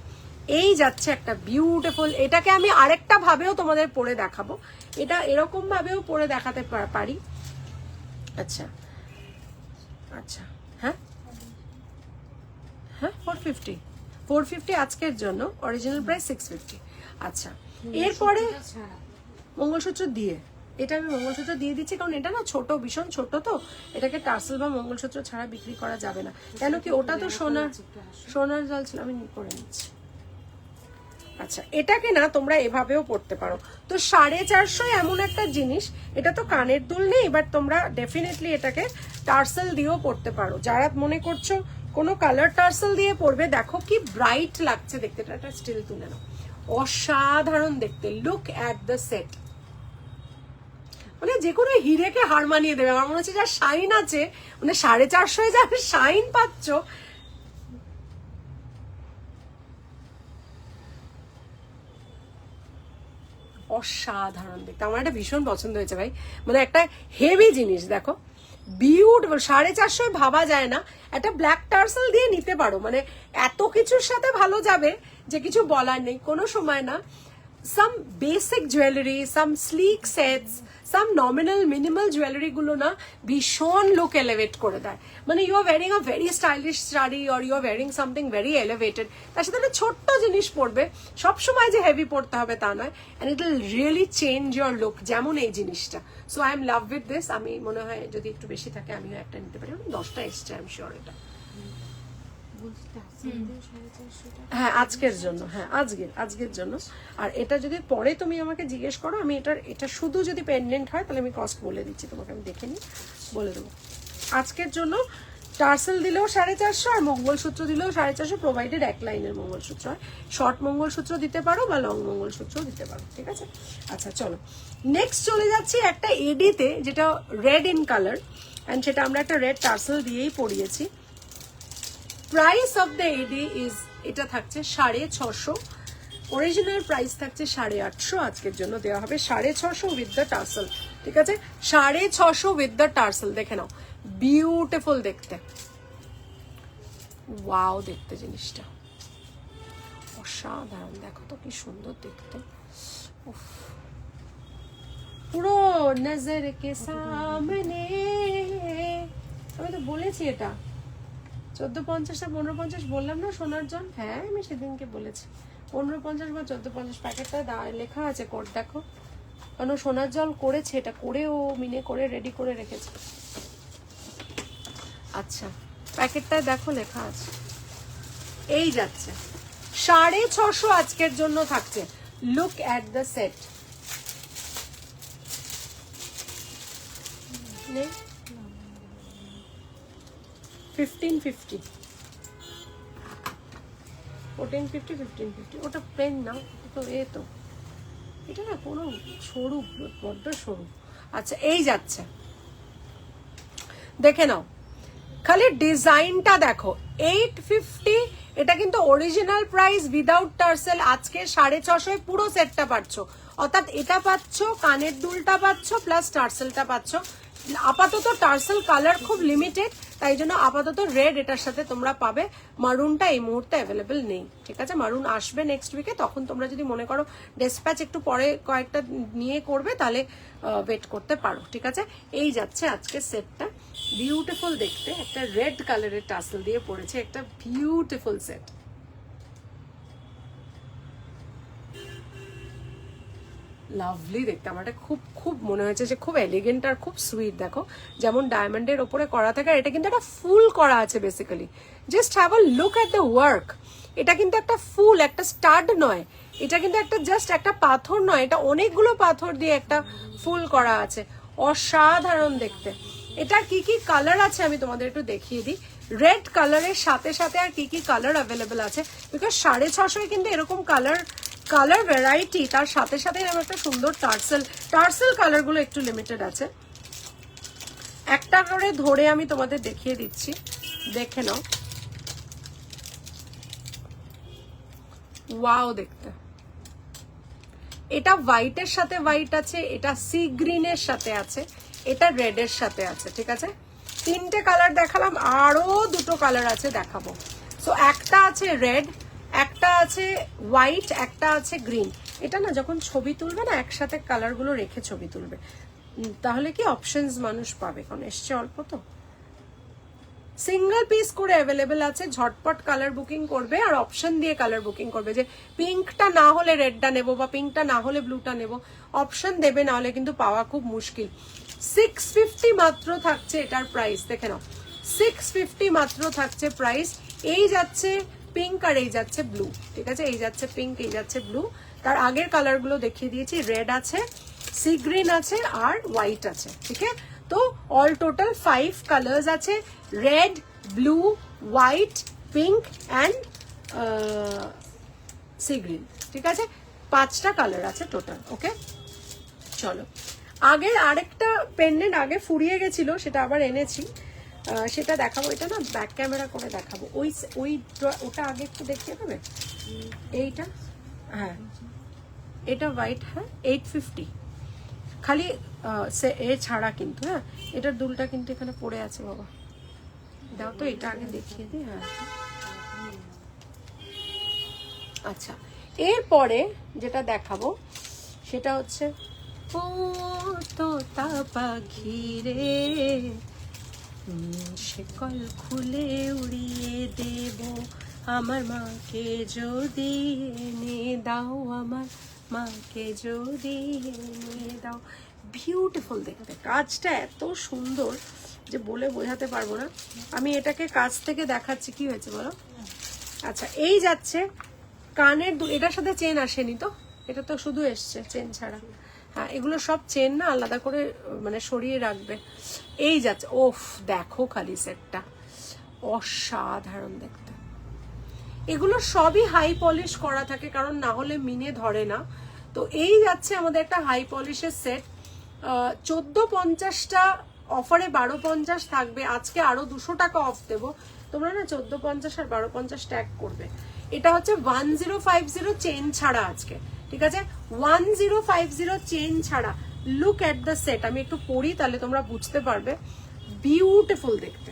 এই যাচ্ছে একটা বিউটিফুল। এটাকে আমি আরেকটা ভাবেও তোমাদের পরে দেখাবো, এটা এরকম ভাবেও পরে দেখাতে পারি। আচ্ছা আচ্ছা, হ্যাঁ হ্যাঁ, 450 আজকের জন্য, অরিজিনাল প্রাইস 650। আচ্ছা, এরপরে মঙ্গলসূত্র দিয়ে, এটা আমি মঙ্গলসূত্র দিয়ে দিচ্ছি কারণ এটা না ছোট, ভীষণ ছোট, তো এটাকে টার্সেল বা মঙ্গলসূত্র ছাড়া বিক্রি করা যাবে না। কেন কি ওটা তো সোনার জল ছিল, আমি করে নিচ্ছি। আচ্ছা, এটাকে না তোমরা এভাবেও পড়তে পারো। তো 450 এমন একটা জিনিস, এটা তো কানের দুল নেই, বাট তোমরা ডেফিনেটলি এটাকে টার্সেল দিয়েও পড়তে পারো। যারা মনে করছো কোনো কালার টার্সেল দিয়ে পড়বে, দেখো কি ব্রাইট লাগছে দেখতে। এটা স্টিল তুলে নাও, অসাধারণ দেখতে। লুক অ্যাট দ্য সেট, মানে যে কোনো হিরেকে হার মানিয়ে দেবে। আমার মনে হচ্ছে যা শাইন আছে, মানে 450 যা শাইন পাচ্ছ, অসাধারণ দেখতে। আমার এটা ভীষণ পছন্দ হয়েছে ভাই, মানে একটা হেভি জিনিস দেখো, বিউটিফুল। 450 ভাবা যায় না। একটা ব্ল্যাক টার্সেল দিয়ে নিতে পারো, মানে এত কিছুর সাথে ভালো যাবে যে কিছু বলার নেই। কোনো সময় না some basic jewellery, some sleek sets, some nominal minimal jewellery গুলো না ভীষণ লুক এলিভেট করে দেয়। মানে you are wearing a very stylish sari or you are wearing something very elevated, তার সাথে একটা ছোট্ট জিনিস পরবে, সবসময় যে হেভি পড়তে হবে তা নয়, and it will really change your look, যেমন এই জিনিসটা। So I am love with this. আমি মনে হয় যদি একটু বেশি থাকে আমিও একটা নিতে পারি। 10টা এসছে, আই এম শিওর এটা। হ্যাঁ আজকের জন্য, হ্যাঁ আজকের জন্য। আর এটা যদি পরে তুমি আমাকে জিজ্ঞেস করো, আমি এটা শুধু যদি পেন্ডেন্ট হয় তাহলে আমি কস্ট বলে দিচ্ছি তোমাকে, আমি দেখে নিই বলে দেবো। আজকের জন্য টার্সেল দিলেও 450 আর মঙ্গলসূত্র দিলেও 450, প্রোভাইডেড এক লাইনের মঙ্গলসূত্র হয়। শর্ট মঙ্গলসূত্র দিতে পারো বা লং মঙ্গলসূত্র দিতে পারো, ঠিক আছে। আচ্ছা চলো নেক্সট চলে যাচ্ছি একটা এডিতে, যেটা রেড ইন কালার, অ্যান্ড সেটা আমরা একটা রেড টার্সেল দিয়েই পরিয়েছি। Price of the AD is, এটা থাকছে 650, অরিজিনাল প্রাইস থাকছে 850, আজকের জন্য দেওয়া হবে 650 উইথ দ্য টার্সেল, ঠিক আছে। 650 উইথ দ্য টার্সেল, দেখে নাও, বিউটিফুল দেখতে, ওয়াও দেখতে জিনিসটা অসাধারণ। দেখো তো কি সুন্দর দেখতে, পুরো নজর কে সামনে। আমি তো বলেছি এটা 1450 আর 1550 বললাম না সোনার জল, হ্যাঁ আমি সেদিনকে বলেছি 1550 বা 1450। প্যাকেটটা লেখা আছে কোড দেখো, কারণ সোনার জল করেছে, এটা করে ও মিনে করে রেডি করে রেখেছে। আচ্ছা প্যাকেটটা দেখো লেখা আছে, এই যাচ্ছে 650 আজকের জন্য থাকছে। লুক অ্যাট দ্য সেট, নে 1550, 1450, 1550, ওটা প্লেন না তো, তো এটা না কোনো সরু, বড্ড সরু। আচ্ছা এই যাচ্ছে, দেখে নাও, খালি ডিজাইনটা দেখো, 850। এটা কিন্তু অরিজিনাল প্রাইস উইদাউট টার্সেল, আজকে 650 পুরো সেটটা পাচ্ছ। অর্থাৎ এটা পাচ্ছ, কানের দুলটা পাচ্ছ, প্লাস টার্সেলটা পাচ্ছ। আপাতত টার্সেল কালার খুব লিমিটেড, তাই জন্য আপাতত রেড এটার সাথে তোমরা পাবে। মারুনটা এই মুহূর্তে অ্যাভেলেবেল নেই, ঠিক আছে। মারুন আসবে নেক্সট উইকে, তখন তোমরা যদি মনে করো ডিসপ্যাচ একটু পরে কয়েকটা নিয়ে করবে, তাহলে ওয়েট করতে পারো, ঠিক আছে। এই যাচ্ছে আজকে সেটটা, বিউটিফুল দেখতে, একটা রেড কালারের টার্সেল দিয়ে পড়েছে, একটা বিউটিফুল সেট। লাভলি দেখতে, আমার এটা খুব খুব মনে হয়েছে যে খুব এলিগেন্ট আর খুব সুইট। দেখো যেমন ডায়মন্ডের ওপরে করা থাকে, আর এটা কিন্তু একটা ফুল করা আছে basically. Just have a look at the work. এটা কিন্তু একটা ফুল, একটা স্টাড নয়, এটা কিন্তু একটা জাস্ট একটা পাথর নয়, এটা অনেকগুলো পাথর দিয়ে একটা ফুল করা আছে, অসাধারণ দেখতে। এটা কি কি কালার আছে আমি তোমাদের একটু দেখিয়ে দিই। রেড কালারের সাথে সাথে আর কি কি কালার অ্যাভেলেবেল আছে, বিকজ 650 কিন্তু এরকম কালার ভ্যারাইটি, তার সাথে সাথে একটা সুন্দর টার্সেল কালার গুলো একটু লিমিটেড আছে। একটা করে ধরে আমি তোমাদের দেখিয়ে দিচ্ছি, দেখে নাও, ওয়াও দেখতে। এটা হোয়াইটের সাথে হোয়াইট আছে, এটা সি গ্রিনের সাথে আছে, এটা রেডের সাথে আছে, ঠিক আছে। 3টে কালার দেখালাম, আরো 2টো কালার আছে দেখাবো। সো একটা আছে রেড, একটা আছে হোয়াইট, একটা আছে গ্রিন। এটা না যখন ছবি তুলবে না, একসাথে কালারগুলো রেখে ছবি তুলবে, তাহলে কি অপশনস মানুষ পাবে, কারণ এসছে অল্প তো। সিঙ্গেল পিস করে অ্যাভেলেবেল আছে, ঝটপট কালার বুকিং করবে আর অপশন দিয়ে কালার বুকিং করবে, যে পিঙ্কটা না হলে রেডটা নেবো বা পিঙ্কটা না হলে ব্লুটা নেবো, অপশন দেবে, না হলে কিন্তু পাওয়া খুব মুশকিল। 650 মাত্র থাকছে এটার প্রাইস, দেখে নাও 650 মাত্র থাকছে প্রাইস। এই যাচ্ছে পিঙ্ক আর এই যাচ্ছে ব্লু, ঠিক আছে, এই যাচ্ছে পিঙ্ক, এই যাচ্ছে ব্লু। তার আগের কালারগুলো দেখিয়ে দিয়েছি, রেড আছে, সি গ্রিন আছে আর হোয়াইট আছে, ঠিক আছে। তো অল টোটাল 5 কালার্স আছে, red, blue, white, pink and sea green, ঠিক আছে, 5টা কালার আছে টোটাল। ওকে, চলো আগের আরেকটা পেন্ডেন্ট আগে ফুরিয়ে গেছিল, সেটা আবার এনেছি, সেটা দেখাবো। এটা না ব্যাক ক্যামেরা করে দেখাবো, ওটা আগে একটু দেখিয়ে দেবে। এইটা, হ্যাঁ এটা হোয়াইট, হ্যাঁ 850 খালি, এ ছাড়া কিন্তু, হ্যাঁ এটার দুলটা কিন্তু এখানে পড়ে আছে বাবা, দাও তো এটা আগে দেখিয়ে দিই। হ্যাঁ আচ্ছা, এরপরে যেটা দেখাবো সেটা হচ্ছে ও তোতা পাখি রে, শিকল খুলে উড়িয়ে দেব আমার মাকে যদি এনে দাও, আমার মাকে যদি এনে দাও। বিউটিফুল দেখতে, কাজটা এত সুন্দর যে বলে বোঝাতে পারবো না। আমি এটাকে কাছ থেকে দেখাচ্ছি, কি হয়েছে বলো। আচ্ছা, এই যাচ্ছে কানের দুল, এটার সাথে চেন আসেনি তো, এটা তো শুধু এসছে চেন ছাড়া। হ্যাঁ এগুলো সব চেন না, আলাদা করে মানে সরিয়ে রাখবে। এই যাচ্ছে, ওফ দেখো খালি সেটটা অসাধারণ দেখতে। এগুলো সবই হাই পলিশ করা থাকে, কারণ না হলে মিনে ধরে না। তো এই যাচ্ছে আমাদের একটা হাই পলিশের সেট, 1450টা অফারে 1250 থাকবে। আজকে আরো 200 টাকা অফ দেবো, তোমরা না 1450 আর 1250 ট্যাগ করবে। এটা হচ্ছে 1050 চেন ছাড়া আজকে, ঠিক আছে, 1050 চেন ছাড়া। লুক এট দ্য সেট, আমি একটু পড়ি তাহলে তোমরা বুঝতে পারবে। বিউটিফুল দেখতে,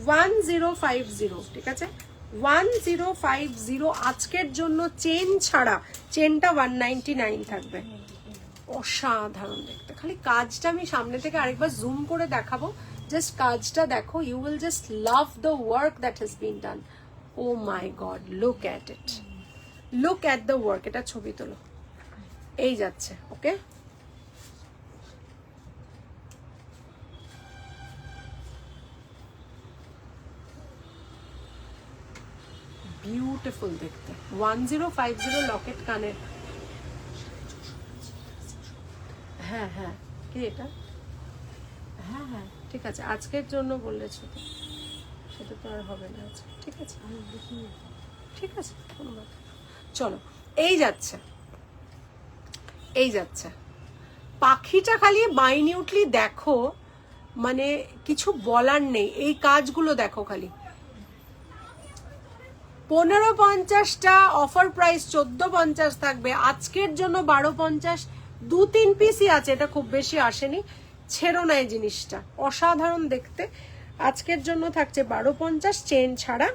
1050, ঠিক আছে, 1050 আজকের জন্য চেন ছাড়া। চেনটা 199 থাকবে। অসাধারণ দেখতে, খালি কাজটা আমি সামনে থেকে আরেকবার জুম করে দেখাবো, জাস্ট কাজটা দেখো, you will just love the work that has been done. Oh my god, look at it, look at the work. এটা ছবি তোলো, এই যাচ্ছে। ওকে, বিউটিফুল দেখতে, 1050 লকেট কানের। হ্যাঁ হ্যাঁ, কি এটা, হ্যাঁ হ্যাঁ ঠিক আছে, আজকের জন্য বলেছো তো, সেটা তো আর হবে না আজকে, ঠিক আছে, ঠিক আছে, কোনো কথা। চলো, এই যাচ্ছে, এই যাচ্ছে পাখিটা, খালি মাইনিউটলি দেখো, মানে কিছু বলার নেই। এই কাজগুলো দেখো খালি, 1550টা অফার প্রাইস 1450 থাকবে, আজকের জন্য 1250। 2-3 পিসই আছে, এটা খুব বেশি আসেনি, ছেড়ো না এই জিনিসটা, অসাধারণ দেখতে। আজকের জন্য থাকছে 1250 চেন ছাড়া।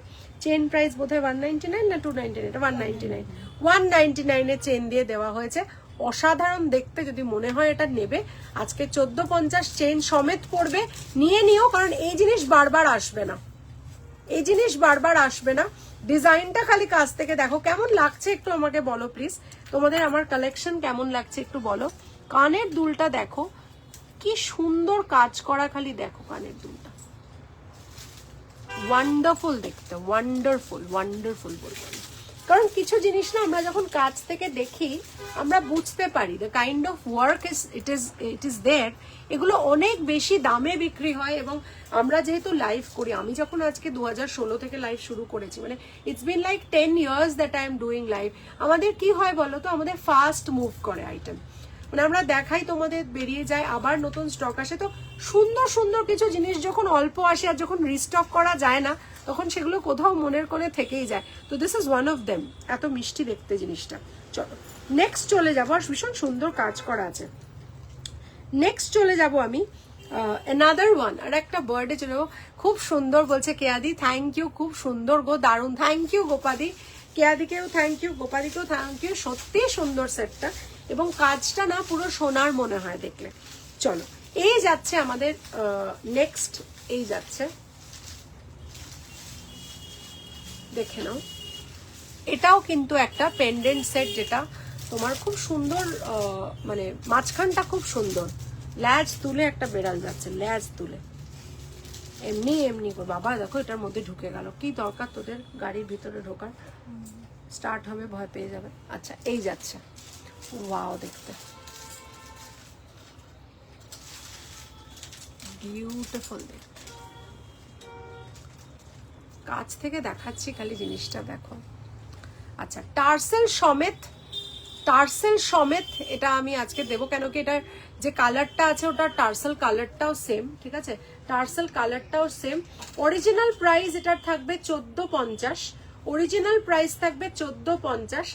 চেন প্রাইস বোধহয় 199 না 299, এটা 199, 199 চেন দিয়ে দেওয়া হয়েছে। অসাধারণ দেখতে, যদি মনে হয় এটা নেবে, আজকে 1450 চেন সমেত পড়বে, নিয়ে নিও, কারণ এই জিনিস বারবার আসবে না, এই জিনিস বারবার আসবে না। ডিজাইনটা খালি কাছ থেকে দেখো, কেমন লাগছে একটু আমাকে বলো প্লিজ, তোমাদের আমার কালেকশন কেমন লাগছে একটু বলো। কানের দুলটা দেখো কি সুন্দর কাজ করা, খালি দেখো কানের দুলটা, ওয়ান্ডারফুল দেখতে, ওয়ান্ডারফুল, ওয়ান্ডারফুল বলবো। কারণ কিছু জিনিস না আমরা যখন কাছ থেকে দেখি আমরা বুঝতে পারি the kind of work it is there. এগুলো অনেক বেশি দামে বিক্রি হয়, এবং আমরা যেহেতু লাইভ করি, আমি যখন আজকে 2016 থেকে লাইভ শুরু করেছি, মানে it's been like 10 years that I am doing live. আমাদের কি হয় বলো তো, আমাদের ফাস্ট মুভ করে আইটেম, মানে আমরা দেখাই, তোমাদের বেরিয়ে যায়, আবার নতুন স্টক আসে। তো সুন্দর সুন্দর কিছু জিনিস যখন অল্প আসে আর যখন রিস্টক করা যায় না, তখন সেগুলো কোথাও মনের কোণে থেকেই যায়। তো this is one of them, এত মিষ্টি দেখতে জিনিসটা। চলো নেক্সট চলে যাবো, আর ভীষণ সুন্দর কাজ করা আছে। নেক্সট চলে যাব আমি অ্যানাদার ওয়ান, আর একটা বার্থডে চলে যাবো, খুব সুন্দর বলছে কেয়াদি, থ্যাংক ইউ, খুব সুন্দর গো, দারুণ, থ্যাংক ইউ গোপাদি, কেয়াদিকেও থ্যাংক ইউ, গোপাদিকেও থ্যাংক ইউ, সত্যি সুন্দর সেটটা, এবং কাজটা না পুরো সোনার মনে হয় দেখলে। চলো এই যাচ্ছে আমাদের নেক্সট, এই যাচ্ছে, দেখে নাও, এটাও কিন্তু একটা পেন্ডেন্ট সেট, যেটা তোমার খুব সুন্দর, মানে মাঝখানটা খুব সুন্দর, ল্যাজ তুলে একটা বেড়াল যাচ্ছে, ল্যাজ তুলে এমনি এমনি করে। বাবা দেখো এটার মধ্যে ঢুকে গেল, কি দরকার তোদের গাড়ির ভিতরে ঢোকার, স্টার্ট হবে ভয় পেয়ে যাবে। আচ্ছা এই যাচ্ছে, ওয়াও দেখতে বিউটিফুল, দেখতে কাছ থেকে দেখাচ্ছি খালি, জিনিসটা দেখো। আচ্ছা টার্সেল সমেত, টার্সেল সমেত এটা আমি আজকে দেবো, কেন কি এটার যে কালারটা আছে ওটা টার্সেল কালারটাও সেম, ঠিক আছে, টার্সেল কালারটাও সেম। অরিজিনাল প্রাইস এটার থাকবে 1450, অরিজিনাল প্রাইস থাকবে 1450।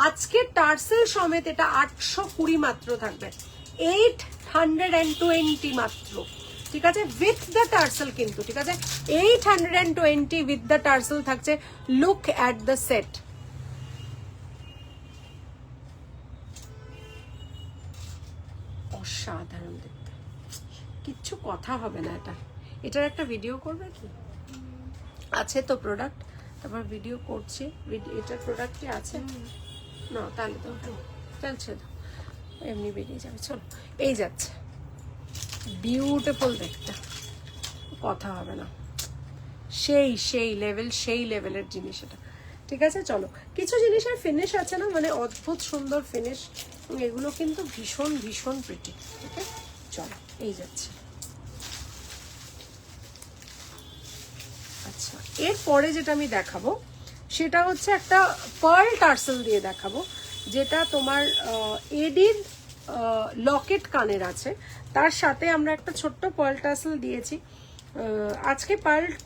আজকে টার্সেল সমেত এটা 820 মাত্র থাকবে, 820 মাত্র, ঠিক আছে, উইথ দ্য টার্সেল কিন্তু, ঠিক আছে, 820 উইথ দ্য টার্সেল থাকছে। লুক অ্যাট দ্য সেট, অসাধারণ দেখতে, কিচ্ছু কথা হবে না। এটার একটা ভিডিও করবে কি আছে তো প্রোডাক্ট, তারপর ভিডিও করছি, এটার প্রোডাক্টে আছে না, তাহলে তো চলছে তো, এমনি বেরিয়ে যাবে। চলো এই যাচ্ছে, বিউটিফুল দেখতে, কথা হবে না, সেই সেই লেভেল, সেই লেভেলের জিনিস এটা, ঠিক আছে। চলো কিছু জিনিসের ফিনিশ আছে না, মানে অদ্ভুত সুন্দর ফিনিশ, এগুলো কিন্তু ভীষণ ভীষণ প্রিটি, ঠিক আছে। চলো এই যাচ্ছে। আচ্ছা এরপরে যেটা আমি দেখাবো সেটা হচ্ছে একটা পার্ল টার্সেল দিয়ে দেখাবো, যেটা তোমার এডির লকেট কানের আছে, তার সাথে আমরা একটা ছোট্ট পার্ল টার্সেল দিয়েছি। আজকে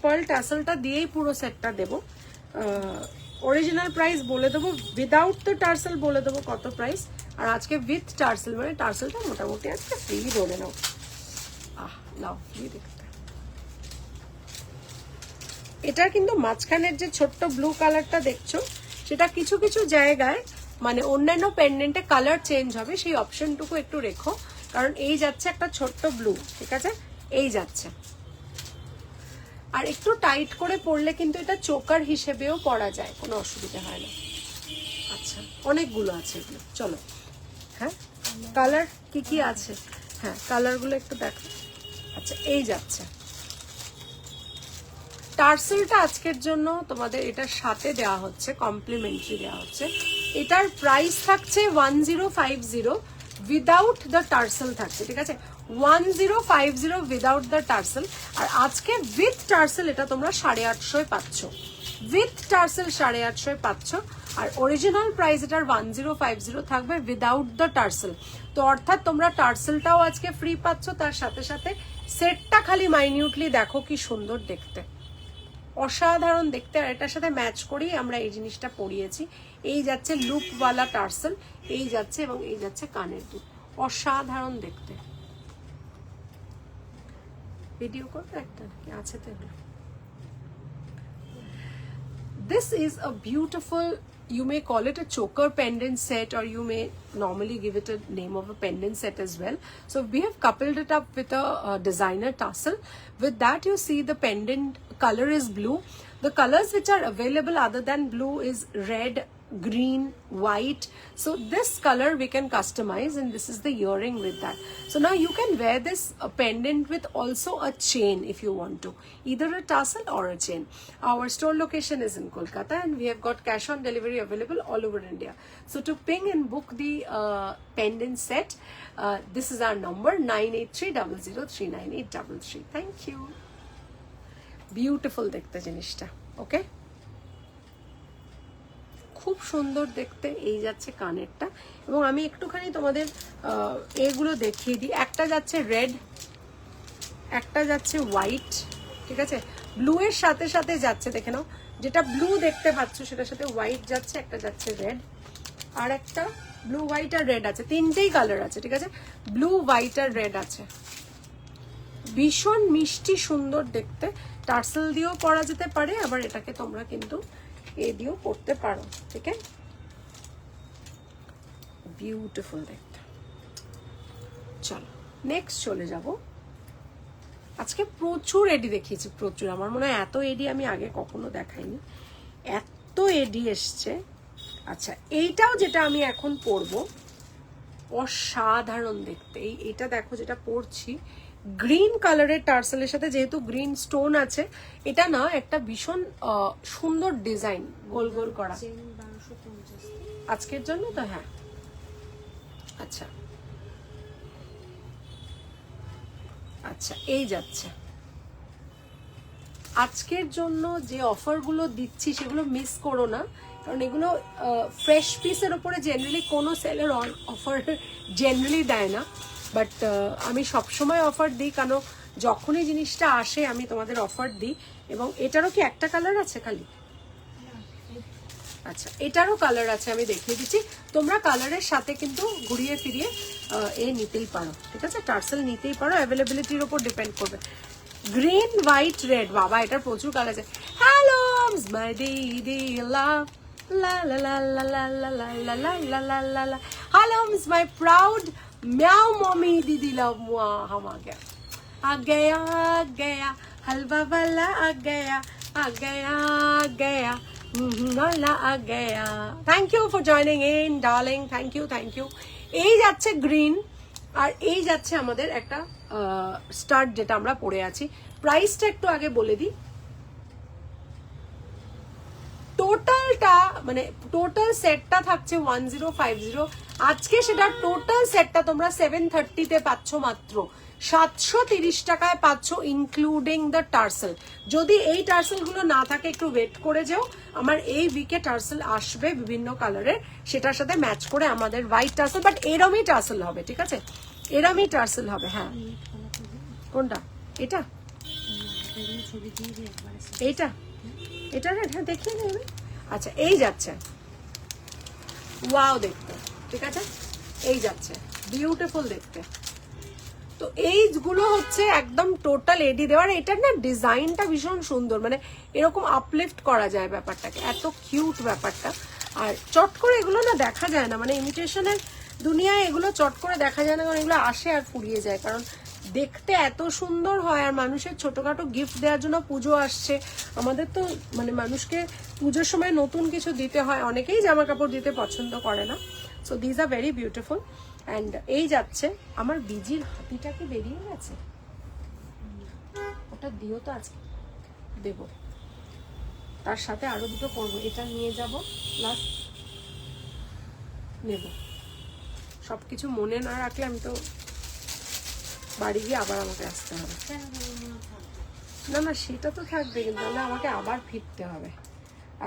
পার্ল টার্সেলটা দিয়েই পুরো সেটটা দেবো। অরিজিনাল প্রাইস বলে দেবো, উইদাউট দ্য টার্সেল বলে দেবো কত প্রাইস, আর আজকে উইথ টার্সেল, মানে টার্সেলটা মোটামুটি আজকে ফ্রি ধরে নাও। লাভলি দেখতে, এটার কিন্তু মাঝখানের যে ছোট্ট ব্লু কালারটা দেখছো, সেটা কিছু কিছু জায়গায় মানে অন্যান্য পেন্ডেন্টে কালার চেঞ্জ হবে, সেই অপশনটুকু একটু রেখো, কারণ এই যাচ্ছে একটা ছোট্ট ব্লু, ঠিক আছে, এই যাচ্ছে। আর একটু টাইট করে পরলে কিন্তু এটা চোকার হিসেবেও পরা যায়, কোনো অসুবিধা হয় না। আচ্ছা অনেকগুলো আছে এগুলো, চলো হ্যাঁ কালার কি কি আছে, হ্যাঁ কালারগুলো একটু দেখো। আচ্ছা এই যাচ্ছে, টার্সেলটা আজকের জন্য তোমাদের এটার সাথে দেওয়া হচ্ছে, কমপ্লিমেন্টারি দেওয়া হচ্ছে। এটার প্রাইস থাকছে 1050 উইদাউট দ্য টার্সেল থাকছে, ঠিক আছে, 1050 উইদাউট দ্য টার্সেল। আর আজকে উইথ টার্সেল এটা তোমরা 850 পাচ্ছ, উইথ টার্সেল 850 পাচ্ছ। আর অরিজিনাল প্রাইস এটার 1050 থাকবে উইদাউট দ্য টার্সেল। তো অর্থাৎ তোমরা টার্সেলটাও আজকে ফ্রি পাচ্ছ, তার সাথে সাথে সেটটা খালি মাইনিউটলি দেখো কি সুন্দর দেখতে, অসাধারণ দেখতে। আর এটার সাথে ম্যাচ করেই আমরা এই জিনিসটা পরিয়েছি। এই যাচ্ছে লুপওয়ালা টার্সেল, এই যাচ্ছে এবং এই যাচ্ছে কানের দুল, অসাধারণ দেখতে। ভিডিও করবে একটা কি আছে তো এগুলো। This is a beautiful, you may call it a choker pendant set, or you may normally give it a name of a pendant set as well. So we have coupled it up with a designer tassel. With that you see the pendant color is blue. The colors which are available other than blue is red, green, white. So this color we can customize, and this is the earring with that. So now you can wear this pendant with also a chain if you want to, either a tassel or a chain. Our store location is in Kolkata, and we have got cash on delivery available all over India. So to ping and book the pendant set, this is our number 9830039833. Thank you. Beautiful দেখতে জিনিসটা, ওকে, খুব সুন্দর দেখতে। এই যাচ্ছে কানেরটা, এবং আমি একটুখানি তোমাদের এগুলো দেখিয়ে দিই। একটা যাচ্ছে রেড, একটা যাচ্ছে হোয়াইট, ঠিক আছে, ব্লু এর সাথে সাথে যাচ্ছে, দেখে নাও, যেটা ব্লু দেখতে পাচ্ছ সেটার সাথে হোয়াইট যাচ্ছে, একটা যাচ্ছে রেড, আর একটা ব্লু হোয়াইট আর রেড আছে, তিনটেই কালার আছে, ঠিক আছে, ব্লু হোয়াইট আর রেড আছে। ভীষণ মিষ্টি সুন্দর দেখতে, টার্সেল দিয়েও পরা যেতে পারে, আবার এটাকে তোমরা কিন্তু এ দিয়েও পরতে পারো, ঠিক আছে, বিউটিফুল দেখতে। চলো নেক্সট চলে যাব, আজকে প্রচুর এডি দেখিয়েছি, প্রচুর, আমার মনে হয় এত এডি আমি আগে কখনো দেখাইনি, এত এডি এসছে। আচ্ছা এইটাও যেটা আমি এখন পরবো, অসাধারণ দেখতে। এইটা দেখো যেটা পরছি, গ্রিন কালারের টার্সেলের সাথে, যেহেতু গ্রিন স্টোন আছে, এটা না একটা ভীষণ সুন্দর ডিজাইন, গোল গোল করা। আজকের জন্য তো, হ্যাঁ। আচ্ছা আচ্ছা, এই যাচ্ছে আজকের জন্য যে অফারগুলো দিচ্ছি সেগুলো মিস করো না, কারণ এগুলো ফ্রেশ পিসের ওপরে জেনারেলি কোনো সেলের অফার জেনারেলি দেয় না, বাট আমি সবসময় অফার দিই, কারণ যখনই জিনিসটা আসে আমি তোমাদের অফার দিই। এবং এটারও কি একটা কালার আছে খালি? আচ্ছা, এটারও কালার আছে, আমি দেখিয়ে দিচ্ছি। তোমরা কালারের সাথে কিন্তু ঘুরিয়ে ফিরিয়ে এ নিতেই পারো, ঠিক আছে, টার্সেল নিতেই পারো, অ্যাভেলেবিলিটির ওপর ডিপেন্ড করবে। গ্রিন, হোয়াইট, রেড, বাবা এটার প্রচুর কালার আছে। হ্যালো মাই দিদি লাভ, লা লা লা লা লা লা লা লা লা লা লা লা লা। হ্যালো মাই প্রাউড म्याऊ मम्मी दीदी लव मुआ, हम आ गया हलवा वाला आ गया वाला आ गया। Thank you for joining in darling, thank you. এই যাচ্ছে গ্রিন, আর এই যাচ্ছে আমাদের একটা স্টার্ট যেটা আমরা পরে আছি। প্রাইসটা একটু আগে বলে দিই, টোটালটা মানে টোটাল সেটটা থাকছে 1050, আজকে সেটা টোটাল সেটটা তোমরা 730 পাচ্ছ, মাত্র 730 টাকায় পাচ্ছ, ইনক্লুডিং দ্য টার্সেল। যদি এই টার্সেলগুলো না থাকে একটু ওয়েট করে যাও, আমার এই উইকে টার্সেল আসবে বিভিন্ন কালারের, সেটার সাথে ম্যাচ করে আমাদের হোয়াইট টার্সেল, বাট এরমই টার্সেল হবে, ঠিক আছে, এরমই টার্সেল হবে। হ্যাঁ কোনটা? এটা এইটা, এটা না, হ্যাঁ দেখিয়ে নেবে। আচ্ছা এই যাচ্ছে, ওয়াও দেখতে, ঠিক আছে, এই যাচ্ছে বিউটিফুল দেখতে। তো এইগুলো হচ্ছে একদম টোটাল এডি দেওয়ার। এটার না ডিজাইনটা ভীষণ সুন্দর, মানে এরকম আপলিফট করা যায় ব্যাপারটাকে, এত কিউট ব্যাপারটা। আর চট করে এগুলো না দেখা যায় না, মানে ইমিটেশনের দুনিয়ায় এগুলো চট করে দেখা যায় না, কারণ এগুলো আসে আর ফুরিয়ে যায়, কারণ দেখতে এত সুন্দর হয়। আর মানুষের ছোটখাটো গিফট দেওয়ার জন্য, পুজো আসছে আমাদের তো, মানে মানুষকে পুজোর সময় নতুন কিছু দিতে হয়, অনেকেই জামা কাপড় দিতে পছন্দ করে না। So these are very beautiful. And এই যাচ্ছে আমার বিজির হাতিটা কি বেরিয়ে গেছে, ওটা দিও তো, আজকে দেব, তার সাথে আরো দুটো করবো, এটা নিয়ে যাব প্লাস নেব। সবকিছু মনে না রাখলে আমি তো বাড়ি গিয়ে আবার আমাকে আসতে হবে। না না সেটা তো থাকবে, কিন্তু তাহলে আমাকে আবার ফিরতে হবে।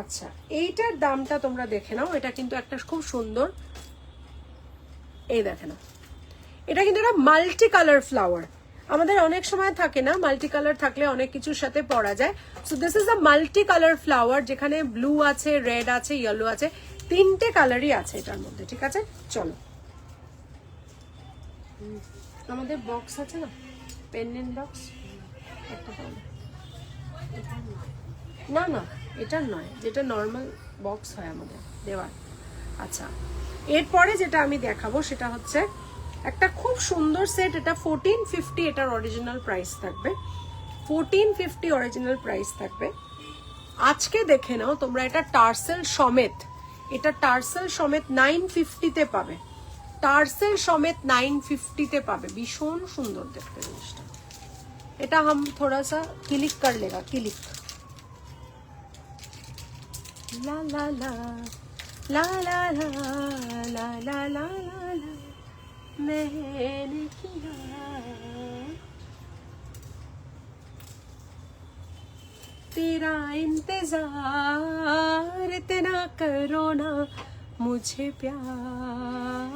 আচ্ছা এইটার দামটা তোমরা দেখে নাও, এটা কিন্তু একটা খুব সুন্দর, এই দেখে নাও, এটা কিন্তু একটা মাল্টি কালার ফ্লাওয়ার। আমাদের অনেক সময় থাকে না, মাল্টি কালার থাকলে অনেক কিছুর সাথে পরা যায়। So this is a multi colour flower, যেখানে ব্লু আছে, রেড আছে, ইয়েলো আছে, তিনটে কালারই আছে এটার মধ্যে, ঠিক আছে। চলো, আমাদের বক্স আছে না, পেন্ডেন্ট বক্স একটা পাবো। না না এটার নয়, যেটা নর্মাল বক্স হয় আমাদের দেওয়ার। আচ্ছা এরপরে যেটা আমি দেখাবো সেটা হচ্ছে একটা খুব সুন্দর সেট, এটা 1450, এটার অরিজিনাল প্রাইস থাকবে 1450, অরিজিনাল প্রাইস থাকবে। আজকে দেখে নাও তোমরা, এটা টার্সেল সমেত, এটা টার্সেল সমেত 950-তে পাবে, টার্সেল সমেত 950-তে পাবে। ভীষণ সুন্দর দেখতে জিনিসটা, এটা हम थोड़ा सा क्लिक कर लेगा, क्लिक ला ला ला ला ला ला ला ला ला ला मैंने किया तेरा इंतजार, इतना करो ना मुझे प्यार,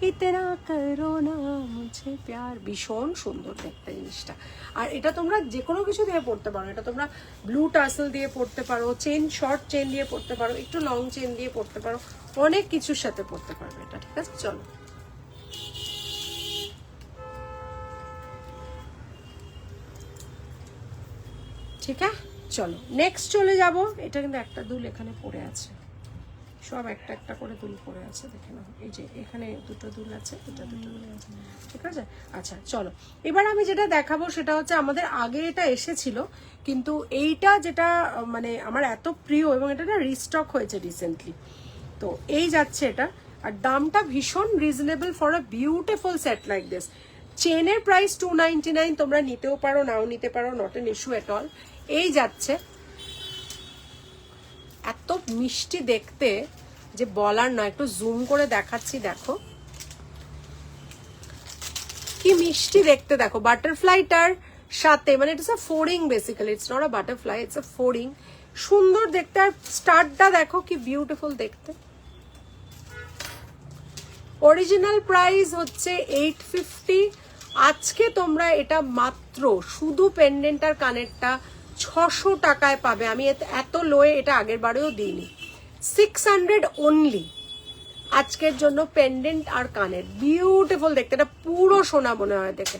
ইতনা করো না মুঝে প্যার। ভীষণ সুন্দর দেখতে জিনিসটা। আর এটা তোমরা যে কোনো কিছু দিয়ে পড়তে পারো, এটা তোমরা ব্লু টার্সেল দিয়ে পড়তে পারো, চেন, শর্ট চেন দিয়ে পড়তে পারো, একটু লং চেন দিয়ে পড়তে পারো, অনেক কিছুর সাথে পড়তে পারবে এটা, ঠিক আছে। চলো ঠিক আছে, চলো নেক্সট চলে যাব। এটা কিন্তু একটা দুল এখানে পড়ে আছে, সব একটা একটা করে দুল পড়ে আছে, দেখে নাও। এই যে এখানে দুটো দুল আছে, দুটো দুল আছে, ঠিক আছে। আচ্ছা চলো, এবার আমি যেটা দেখাবো সেটা হচ্ছে আমাদের আগে এটা এসেছিল, কিন্তু এইটা যেটা মানে আমার এত প্রিয় এবং এটা না রিস্টক হয়েছে রিসেন্টলি। তো এই যাচ্ছে এটা, আর দামটা ভীষণ reasonable for a beautiful set like this. চেনের প্রাইস 299, তোমরা নিতেও পারো নাও নিতে পারো, not an issue at all. এই যাচ্ছে, এত মিষ্টি দেখতে যে বলার নয়। একটু জুম করে দেখাচ্ছি, দেখো কি মিষ্টি দেখতে, দেখো বাটারফ্লাইটার সাথে, মানে ইটস আ ফোরিং basically, it's not a butterfly, it's a ফোরিং। সুন্দর দেখতে, আর স্টারটা দেখো কি বিউটিফুল দেখতে। অরিজিনাল প্রাইস হচ্ছে 850, আজকে তোমরা এটা মাত্র শুধু পেন্ডেন্ট আর কানেরটা 600 টাকায় পাবে। আমি এত লোয়ে এটা আগের বারেও দিইনি। 600 অনলি আজকের জন্য পেন্ডেন্ট আর কানের, বিউটিফুল দেখতে, এটা পুরো সোনা মনে হয় দেখে,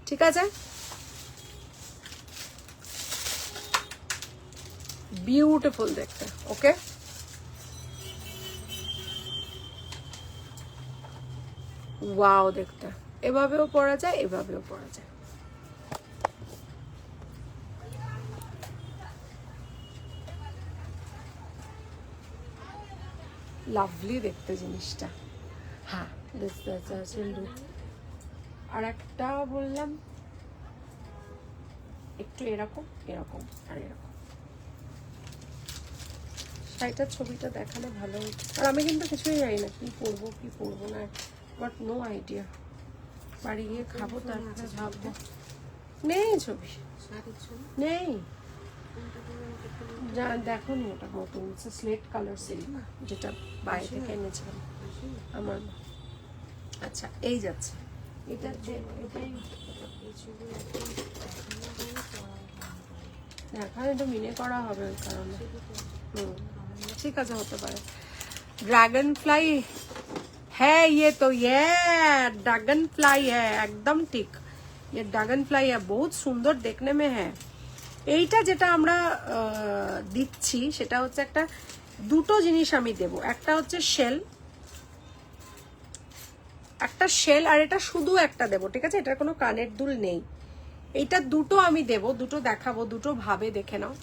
ঠিক আছে। বিউটিফুল দেখতে, ওকে। ওয়াও দেখতে, এভাবেও পরা যায়, এভাবেও পরা যায়। লাভলি দেখতে জিনিসটা। হ্যাঁ, আর একটা বললাম একটু এরকম এরকম আর এরকম। শাড়িটার ছবিটা দেখালে ভালো হতো। আর আমি কিন্তু কিছুই জানি না কি পরবো কি পরবো না, বাট নো আইডিয়া। বাড়ি গিয়ে খাবো, তারপরে ভাববো। নেই ছবি, নেই। দেখো নি, ওটা নতুন স্লেট কালার সিল্ক, যেটা বাইরে থেকে এনেছিলাম আমার মা। আচ্ছা এই যাচ্ছে, এটা এখন এটা মিনে করা হবে ওই কারণে। ঠিক আছে, হতে পারে। ड्रैगन फ्लाई है ये, तो ये ड्रैगन फ्लाई है, एकदम ठीक, ये ड्रैगन फ्लाई है, बहुत सुंदर देखने में है। এইটা যেটা আমরা দিচ্ছি সেটা হচ্ছে একটা, দুটো জিনিস আমি দেব, একটা হচ্ছে শেল, একটা শেল, আর এটা শুধু একটা দেব, ঠিক আছে। এটার কোনো কানের দুল নেই, এইটা দুটো আমি দেব, দুটো দেখাবো, দুটো ভাবে দেখে নাও।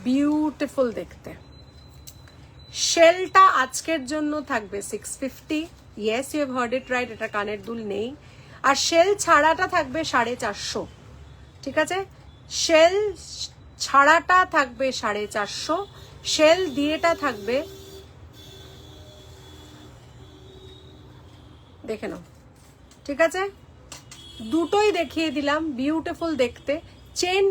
বিউটিফুল দেখতে। শেলটা আজকের জন্য থাকবে 650, yes you have heard it right, এটা কানের দুল নেই। আর শেল ছাড়াটা থাকবে 450, ঠিক আছে। শেল ছাড়াটা থাকবে 450, শেল দিয়েটা থাকবে, দেখে নাও, ঠিক আছে। দুটোই দেখিয়ে দিলাম, বিউটিফুল দেখতে। চেন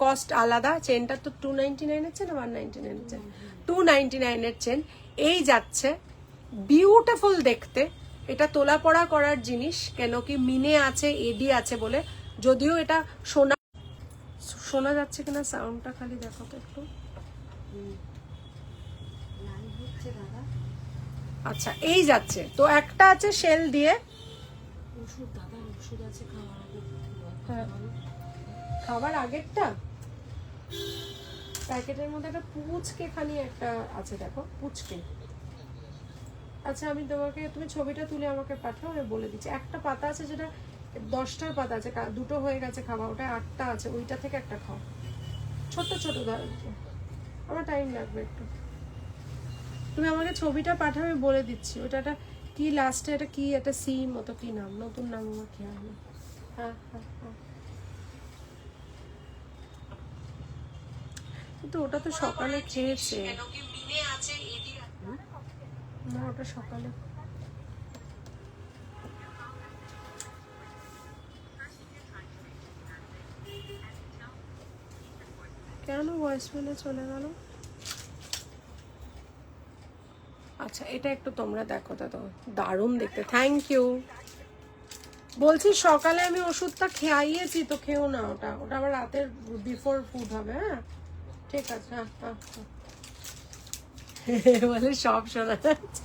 কস্ট আলাদা, চেনটা তো 299 এর চেন, 199 এর চেন, 299 এর চেন। এই যাচ্ছে, বিউটিফুল দেখতে। এটা তোলা পড়া করার জিনিস, কেন কি মিনে আছে, এডি আছে বলে। যদিও এটা শোনা, শোনা যাচ্ছে কিনা সাউন্ডটা খালি দেখো তো একটু। আচ্ছা এই যাচ্ছে, তো একটা আছে শেল দিয়ে, খাবার আগেরটা প্যাকেটের মধ্যে একটা পুচকে খানি একটা আছে, দেখো পুচকে। আচ্ছা আমি তোমাকে, তুমি ছবিটা তুলে আমাকে পাঠাও, আমি বলে দিচ্ছি। একটা পাতা আছে যেটা 10টার পাতা আছে, দুটো হয়ে গেছে খাওয়া, ওটা 8টা আছে, ওইটা থেকে একটা খাও, ছোট ছোট ধরো। আমার টাইম লাগবে একটু, তুমি আমাকে ছবিটা পাঠাও, আমি বলে দিচ্ছি। ওটা একটা কি লাস্টে, এটা কি একটা সিম মতো, কি নাম, নতুন নাম আমার খেয়াল নেই। হ্যাঁ হ্যাঁ হ্যাঁ, কিন্তু ওটা তো সকালে খেয়েছে না, ওটা সকালে। কেন ভয়েসমেলে চলে গেল? আচ্ছা এটা একটু তোমরা দেখো, দাদা দারুণ দেখতে, থ্যাংক ইউ। বলছি সকালে আমি ওষুধটা খাইয়েছি, তো খেও না ওটা, ওটা আবার রাতের বিফোর ফুড হবে। হ্যাঁ ঠিক আছে, হ্যাঁ হ্যাঁ বলে সব শোনা যাচ্ছে।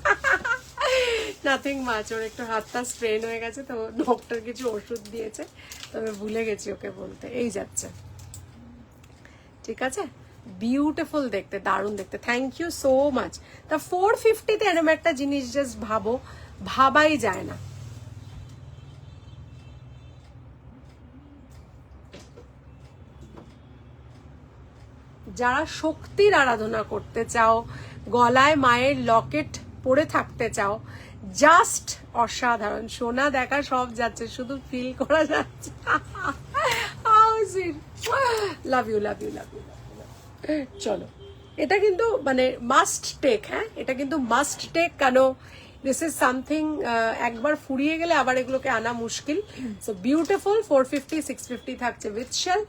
নাথিং মাচ, ওর একটু হাতটা স্ট্রেন হয়ে গেছে, তো ডক্টর কিছু ওষুধ দিয়েছে, তবে ভুলে গেছি ওকে বলতে। এই যাচ্ছে, ঠিক আছে, বিউটিফুল দেখতে, দারুণ দেখতে। Thank you so much. তা 450-তে এরকম একটা জিনিস জাস্ট ভাবো, ভাবাই যায় না। যারা শক্তির আরাধনা করতে চাও, গলায় মায়ের লকেট পরে থাকতে চাও, জাস্ট অসাধারণ। সোনা দেখা সব যাচ্ছে, শুধু ফিল করা যাচ্ছে। Love you love you love you. চলো, এটা কিন্তু মানে মাস্ট টেক। হ্যাঁ, এটা কিন্তু মাস্ট টেক। কেন, দিস ইজ সামথিং একবার ফুরিয়ে গেলে আবার এগুলোকে আনা মুশকিল। So beautiful. 450-650 থাকছে উইথ শেল।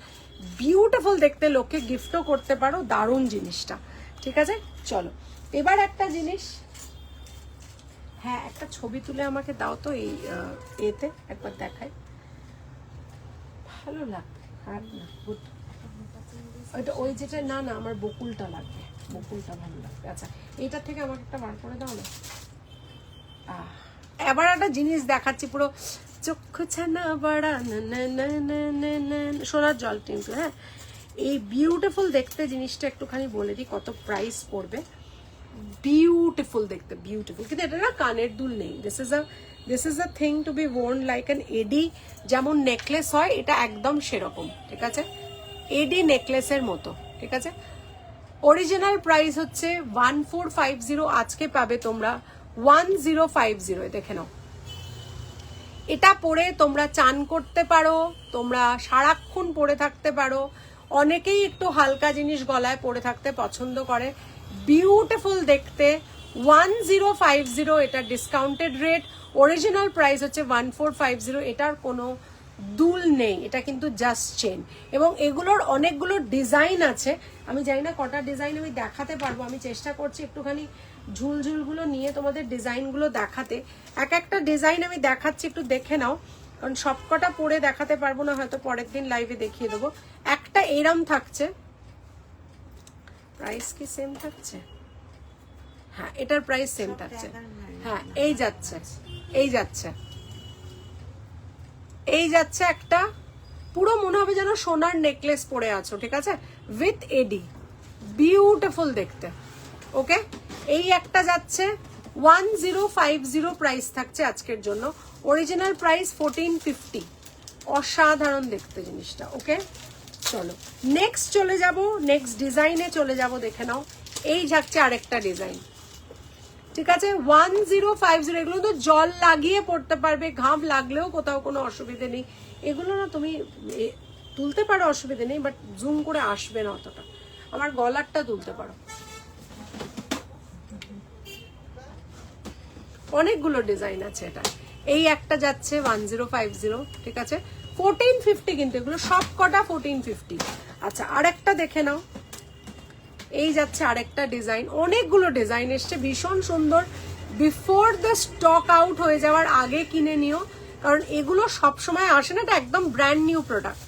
বিউটিফুল দেখতে, লোককে গিফটও করতে পারো, দারুণ জিনিসটা। ঠিক আছে, চলো এবার একটা জিনিস, হ্যাঁ একটা ছবি তুলে আমাকে দাও তো, এই এতে একবার দেখাই, ভালো লাগবে। আর না গুড, ওইটা ওই যেটা, না না আমার বকুলটা লাগবে, বকুলটা ভালো লাগবে। আচ্ছা এইটার থেকে আমাকে একটা বার করে দাও না। এবার একটা জিনিস দেখাচ্ছি, পুরো চক্ষু ছানা বড়া সোনার জল কিন্তু। হ্যাঁ, এই বিউটিফুল দেখতে জিনিসটা একটুখানি বলে দিই কত প্রাইস পড়বে। বিউটিফুল দেখতে, বিউটিফুল, কিন্তু এটা না কানের দুল নেই। This is a thing to be worn like an AD, যেমন নেকলেস হয়, এটা একদম সেরকম। ঠিক আছে, এডি নেকলেসের মতো। ঠিক আছে, অরিজিনাল প্রাইস হচ্ছে 1450, আজকে পাবে তোমরা 1050। দেখে নাও, এটা পরে তোমরা চান করতে পারো, তোমরা সারাক্ষণ পরে থাকতে পারো। অনেকেই একটু হালকা জিনিস গলায় পরে থাকতে পছন্দ করে। বিউটিফুল দেখতে, 1050, এটা ডিসকাউন্টেড রেট। অরিজিনাল প্রাইস হচ্ছে 1450। এটার কোনো দুল নেই, এটা কিন্তু জাস্ট চেন। এবং এগুলোর অনেকগুলো ডিজাইন আছে, আমি জানি না কটা ডিজাইন আমি দেখাতে পারবো। আমি চেষ্টা করছি একটুখানি ঝুলঝুলগুলো নিয়ে তোমাদের ডিজাইনগুলো দেখাতে। এক একটা ডিজাইন আমি দেখাচ্ছি, একটু দেখে নাও, কারণ সবকটা পরে দেখাতে পারবো না, হয়তো পরের দিন লাইভে দেখিয়ে দেবো। একটা এরম থাকছে, প্রাইস কি সেম থাকছে? হ্যাঁ, এটার প্রাইস সেম থাকছে। হ্যাঁ, এই যাচ্ছে, এই যাচ্ছে, এই যাচ্ছে একটা, পুরো মনে হবে যেন সোনার নেকলেস পরে আছো। ঠিক আছে, উইথ এডি, বিউটিফুল দেখতে। ওকে, এই একটা যাচ্ছে 1050 প্রাইস থাকছে আজকের জন্য। Original price 1450। অসাধারণ দেখতে জিনিসটা। ওকে, চলো নেক্সট চলে যাব, নেক্সট ডিজাইনে চলে যাব। দেখে নাও, এই যাচ্ছে আরেকটা ডিজাইন। ঠিক আছে, 1050। এগুলো তো জল লাগিয়ে পড়তে পারবে, ঘাম লাগলেও কোথাও কোনো অসুবিধে নেই। এগুলো না তুমি তুলতে পারো, অসুবিধে নেই, বাট জুম করে আসবে না অতটা। আমার গলারটা তুলতে পারো। অনেকগুলো ডিজাইন আছে এটা। এই একটা যাচ্ছে 1050। ঠিক আছে, 1450, কিন্তু এগুলো সব কটা 1450। আচ্ছা, আরেকটা দেখে নাও, এই যাচ্ছে আরেকটা ডিজাইন। অনেকগুলো ডিজাইন এসছে, ভীষণ সুন্দর। বিফোর দ্য স্টক আউট হয়ে যাওয়ার আগে কিনে নিও, কারণ এগুলো সব সময় আসে না। এটা একদম ব্র্যান্ড নিউ প্রোডাক্ট,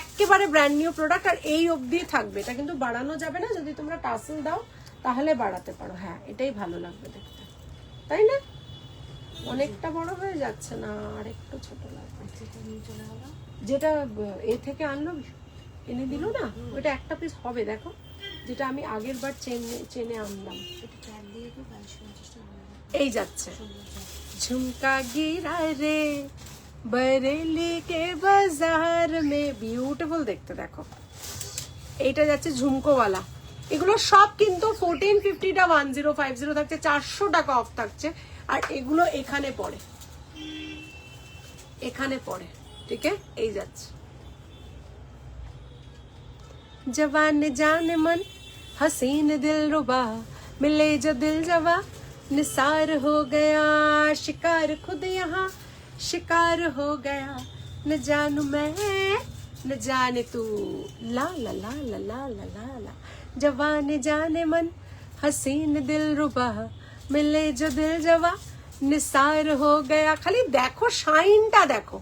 একেবারে ব্র্যান্ড নিউ প্রোডাক্ট। আর এই অবধি থাকবে, এটা কিন্তু বাড়ানো যাবে না। যদি তোমরা টাসেল দাও তাহলে বাড়াতে পারো। হ্যাঁ, এটাই ভালো লাগবে দেখতে, তাই না? অনেকটা বড় হয়ে যাচ্ছে না, আর একটু ছোট লাগবে। যেটা এ থেকে আনলো, এনে দিল না, ওইটা একটা পিস হবে। দেখো, যেটা আমি আগের বার চেনে আনলাম। এই যাচ্ছে ঝুমকা গিরা রে বরেলি কে বাজার মে, বিউটিফুল দেখতে। দেখো, এইটা যাচ্ছে ঝুমকোওয়ালা। এগুলো সব কিন্তু 1450টা 1050 থাকছে, 400 টাকা অফ থাকছে। আর এগুলো এখানে পড়ে, এখানে পড়ে। ঠিক আছে, এই যাচ্ছে जवान जान मन हसीन दिल रुबा मिले जो दिल जवा निसार हो गया शिकार खुद यहाँ शिकार हो गया न जानू मैं न जाने तू ला ला ला ला ला ला ला ला जवान जाने मन हसीन दिल रुबा मिले जो दिल जवा निसार हो गया। खाली देखो শাইনটা দেখো,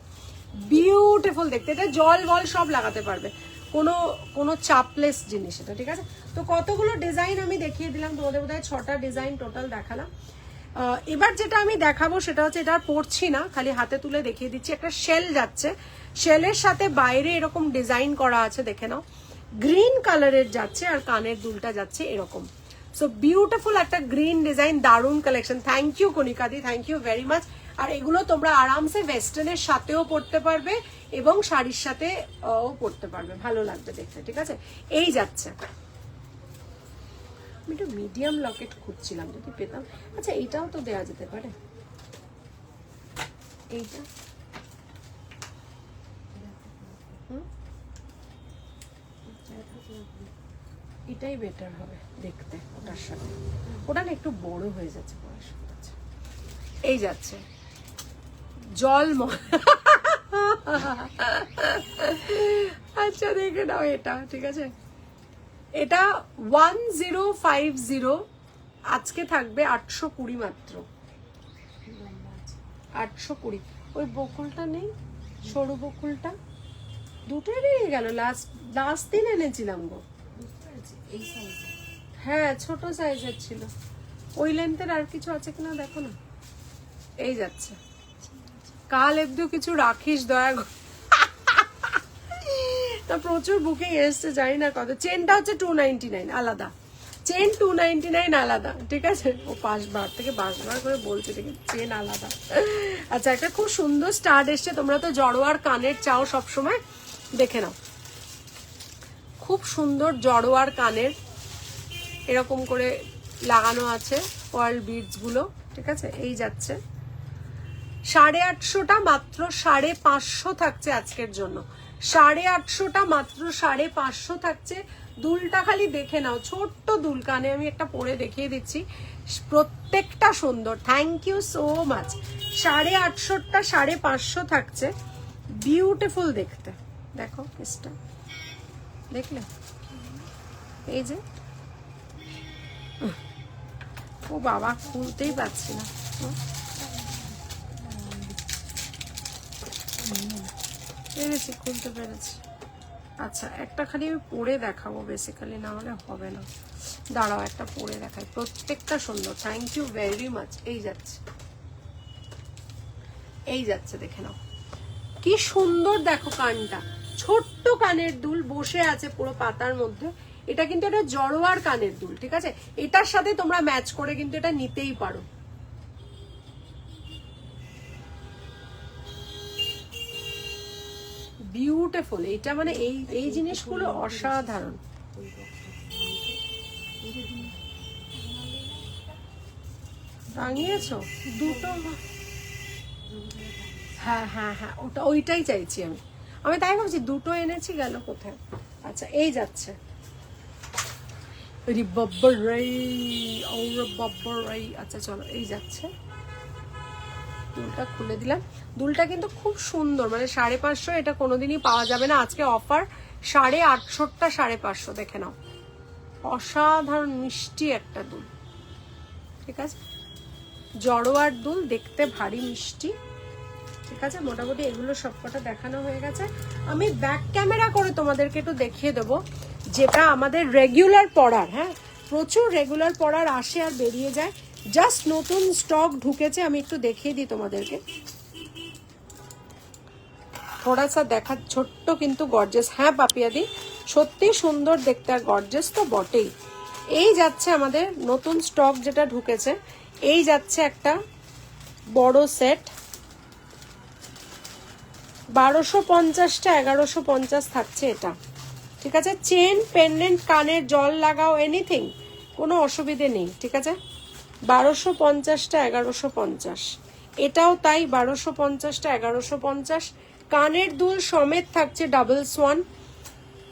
বিউটিফুল দেখতে। এটা জল বল সব লাগাতে পারবে, কোনো কোনো চাপলেস জিনিস এটা। ঠিক আছে, তো কতগুলো ডিজাইন আমি দেখিয়ে দিলাম তোমাদের, বোধহয় 6টা ডিজাইন টোটাল দেখালাম। এবার যেটা আমি দেখাবো সেটা হচ্ছে, এটা পরছি না, খালি হাতে তুলে দেখিয়ে দিচ্ছি। একটা শেল যাচ্ছে, শেলের সাথে বাইরে এরকম ডিজাইন করা আছে, দেখে নাও, গ্রিন কালারের যাচ্ছে, আর কানের দুলটা যাচ্ছে এরকম। সো বিউটিফুল একটা গ্রিন ডিজাইন, দারুন কালেকশন। থ্যাংক ইউ কণিকাদি, থ্যাংক ইউ ভেরি মাচ। আর এগুলো তোমরা আরামসে ওয়েস্টার্নের সাথেও পরতে পারবে এবং শাড়ির সাথে ও পরতে পারবে, ভালো লাগবে দেখতে, ঠিক আছে। এই যাচ্ছে, আমি একটু মিডিয়াম লকেট খুঁজছিলাম, যদি পেতাম। আচ্ছা এইটাও তো দেওয়া যেতে পারে, এইটা এটাই বেটার হবে দেখতে ওটার সাথে, ওটা না একটু বড় হয়ে যাচ্ছে বয়স। এই যাচ্ছে জল আচ্ছা দেখে নাও এটা, ঠিক আছে। এটা 1050, আজকে থাকবে 820 মাত্র, 820। ওই বকুলটা নেই, সরু বকুলটা দুটোই নিয়ে গেল, লাস্ট দিন এনেছিলাম গো। হ্যাঁ ছোট সাইজের ছিল, ওই লেন্থের আর কিছু আছে কিনা দেখো না। এই যাচ্ছে, কাল একটু কিছু রাখিস দয়া করে। তা প্রচুর বুকিং এসছে, জানি না কত। চেনটা হচ্ছে 299 আলাদা, চেন 299 আলাদা, ঠিক আছে। ও 5 বার থেকে 5 বার করে বলছে, ঠিক আছে, চেন আলাদা। আচ্ছা একটা খুব সুন্দর স্টার্ট এসছে, তোমরা তো জড়োয়ার কানের চাও সবসময়, দেখে নাও, খুব সুন্দর জড়োয়ার কানের এরকম করে লাগানো আছে পার্ল বিডস গুলো, ঠিক আছে। এই যাচ্ছে 850টা মাত্র 550 থাকছে আজকের জন্য, 850টা মাত্র 550 থাকছে। দুলটা খালি দেখে নাও, ছোট্ট দুল, কানে আমি একটা পরে দেখিয়ে দিচ্ছি, প্রত্যেকটা সুন্দর। Thank you so much. 850টা 550 থাকছে, বিউটিফুল দেখতে। দেখো কেসটা দেখলে, এই যে, ও বাবা খুলতেই পারছি না, পেরেছি, খুলতে পেরেছি। আচ্ছা একটা খালি আমি পরে দেখাবো বেসিক্যালি, না হলে হবে না, দাঁড়াও একটা পরে দেখাই। প্রত্যেকটা সুন্দর, থ্যাংক ইউ ভেরি মাচ। এই যাচ্ছে, এই যাচ্ছে, দেখে নাও কি সুন্দর, দেখো কানটা, ছোট্ট কানের দুল বসে আছে পুরো পাতার মধ্যে। এটা কিন্তু এটা জড়োয়ার কানের দুল, ঠিক আছে। এটার সাথে তোমরা ম্যাচ করে কিন্তু এটা নিতেই পারো। বিউটিফুল, এটা মানে এই জিনিসগুলো অসাধারণ। টাঙিয়েছো দুটো? হ্যাঁ হ্যাঁ হ্যাঁ, ওইটাই চাইছি আমি তাই ভাবছি দুটো এনেছি, গেল কোথায়। আচ্ছা এই যাচ্ছে, আচ্ছা চলো এই যাচ্ছে, দুলটা খুলে দিলাম। দুলটা কিন্তু খুব সুন্দর, মানে 550, এটা কোনোদিনই পাওয়া যাবে না, আজকে অফার 850টা 550, দেখে নাও, অসাধারণ মিষ্টি একটা দুল, ঠিক আছে। জড়োয়ার দুল, দেখতে ভারী মিষ্টি, ঠিক আছে। মোটামুটি এগুলো সবকটা দেখানো হয়ে গেছে। আমি ব্যাক ক্যামেরা করে তোমাদেরকে একটু দেখিয়ে দেবো, যেটা আমাদের রেগুলার পড়ার, হ্যাঁ প্রচুর রেগুলার পড়ার আসে আর বেরিয়ে যায়, জাস্ট নতুন স্টক ঢুকেছে, আমি একটু দেখিয়ে দিই তোমাদেরকে। থোড়াসা দেখা, ছোট্ট কিন্তু গর্জেস। হ্যাঁ পাপিয়াদি সত্যি সুন্দর দেখতে, আর গর্জেস তো বটেই। এই যাচ্ছে আমাদের নতুন স্টক যেটা ঢুকেছে, এই যাচ্ছে একটা বড় সেট, 1250টা 1150 থাকছে এটা, ঠিক আছে। চেন, পেন্ডেন্ট, কানের জল লাগাও, এনিথিং, কোনো অসুবিধে নেই, ঠিক আছে। 1250টা 1150, এটাও তাই, 1250টা 1150। কানের দুল সমেত থাকছে ডাবল সোয়ান,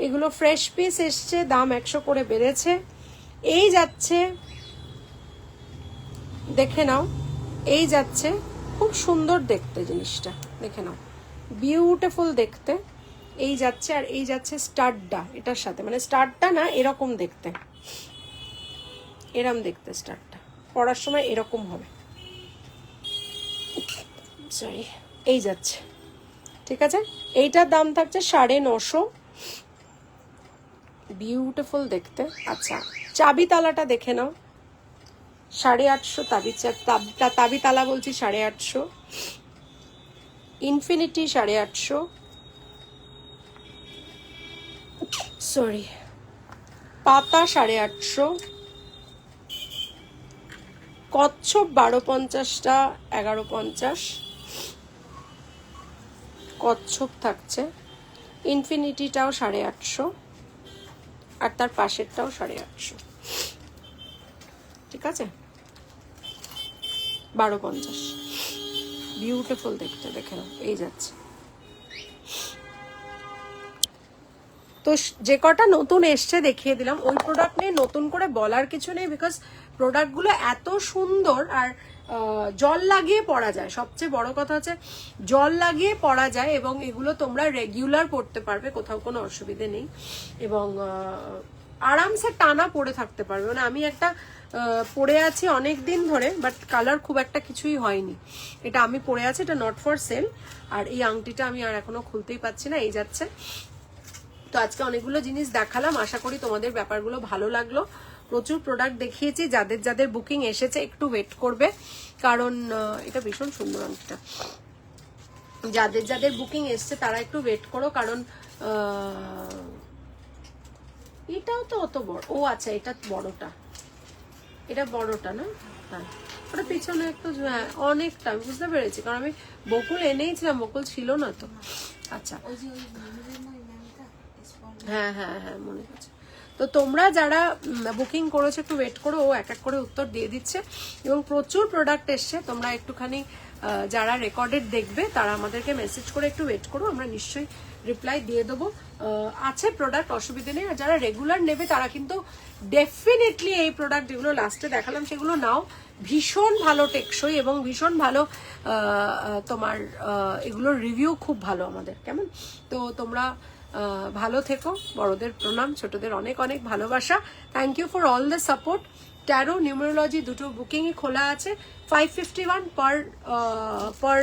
এগুলো ফ্রেশ পিস এসছে, দাম 100 করে বেড়েছে। এই যাচ্ছে, দেখে নাও, এই যাচ্ছে, খুব সুন্দর দেখতে জিনিসটা, দেখে নাও, বিউটিফুল দেখতে। এই যাচ্ছে, আর এই যাচ্ছে স্টাডটা এটার সাথে, মানে স্টাডটা না, এরকম দেখতে, এরম দেখতে স্টাডটা, পরার সময় এরকম হবে, সরি। এই যাচ্ছে, ঠিক আছে। এইটার দাম থাকছে 950, বিউটিফুল দেখতে। আচ্ছা চাবি তালাটা দেখে নাও, 850 তাবিতালা বলছি 850, ইনফিনিটি 850, সরি পাতা 850, কচ্ছপ 1250টা 1150, কচ্ছপ থাকছে, ইনফিনিটিটাও 850 আর তার পাশেরটাও 850, ঠিক আছে 1250, বিউটিফুল দেখতে, দেখে নাও এই যাচ্ছে। তো যে কটা নতুন এসছে দেখিয়ে দিলাম। ওই প্রোডাক্ট নিয়ে নতুন করে বলার কিছু নেই, বিকজ প্রোডাক্টগুলো এত সুন্দর আর জল লাগিয়ে পরা যায়। সবচেয়ে বড় কথা হচ্ছে জল লাগিয়ে পরা যায় এবং এগুলো তোমরা রেগুলার পরতে পারবে, কোথাও কোনো অসুবিধে নেই এবং আরামসে টানা পরে থাকতে পারবে। মানে আমি একটা পরে আছি অনেক দিন ধরে, বাট কালার খুব একটা কিছুই হয়নি। এটা আমি পরে আছি, এটা নট ফর সেল। আর এই আংটিটা আমি আর এখনো খুলতেই পারছি না, এই যাচ্ছে। তো আজকে অনেকগুলো জিনিস দেখালাম, আশা করি তোমাদের ব্যাপারগুলো ভালো লাগলো। প্রচুর প্রোডাক্ট দেখিয়েছি, যাদের যাদের বুকিং এসেছে একটু ওয়েট করবে, কারণ এটা ভীষণ সুন্দর আংটিটা। যাদের যাদের বুকিং এসছে তারা একটু ওয়েট করো, কারণ এটাও তো অত বড়। ও আচ্ছা, এটা বড়টা, এটা বড়টা না? হ্যাঁ, ওটা পিছনে একটু অনেকটা, আমি বুঝতে পেরেছি, কারণ আমি বকুল এনেইছিলাম, বকুল ছিল না তো। আচ্ছা, হ্যাঁ হ্যাঁ হ্যাঁ মনে আছে। তো তোমরা যারা বুকিং করেছো একটু ওয়েট করো, ও এক এক করে উত্তর দিয়ে দিচ্ছে এবং প্রচুর প্রোডাক্ট এসছে। তোমরা একটুখানি যারা রেকর্ডেড দেখবে তারা আমাদেরকে মেসেজ করে একটু ওয়েট করো, আমরা নিশ্চয়ই রিপ্লাই দিয়ে দেবো। আছে প্রোডাক্ট, অসুবিধে নেই। আর যারা রেগুলার নেবে তারা কিন্তু ডেফিনেটলি এই প্রোডাক্ট যেগুলো লাস্টে দেখালাম সেগুলো নাও, ভীষণ ভালো টেকসই এবং ভীষণ ভালো তোমার এগুলোর রিভিউ খুব ভালো আমাদের, কেমন? তো তোমরা ভালো থেকো, বড়দের প্রণাম, ছোটদের অনেক অনেক ভালোবাসা। Thank you for all the support. Tarot numerology দুটো বুকিংই খোলা আছে, 551 পার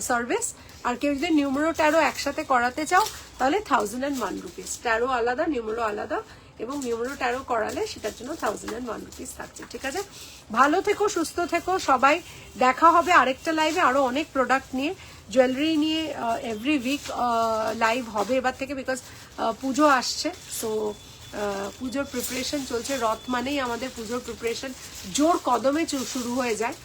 সার্ভিস। আর কেউ যদি নিউমেরো ট্যারো একসাথে করাতে চাও তাহলে 1001 রুপিস। ট্যারো আলাদা, নিউমেরো আলাদা, এবং নিউমেরো ট্যারো করালে সেটার জন্য 1001 রুপিস থাকছে, ঠিক আছে? ভালো থেকো, সুস্থ থেকো সবাই। দেখা হবে আরেকটা লাইভে আরো অনেক প্রোডাক্ট নিয়ে, জুয়েলারি নিয়ে এভরি উইক লাইভ হবে এবার থেকে, বিকজ পুজো আসছে। সো পুজোর প্রিপারেশন চলছে, রথ মানেই আমাদের পুজোর প্রিপারেশন জোর কদমে শুরু হয়ে যায়।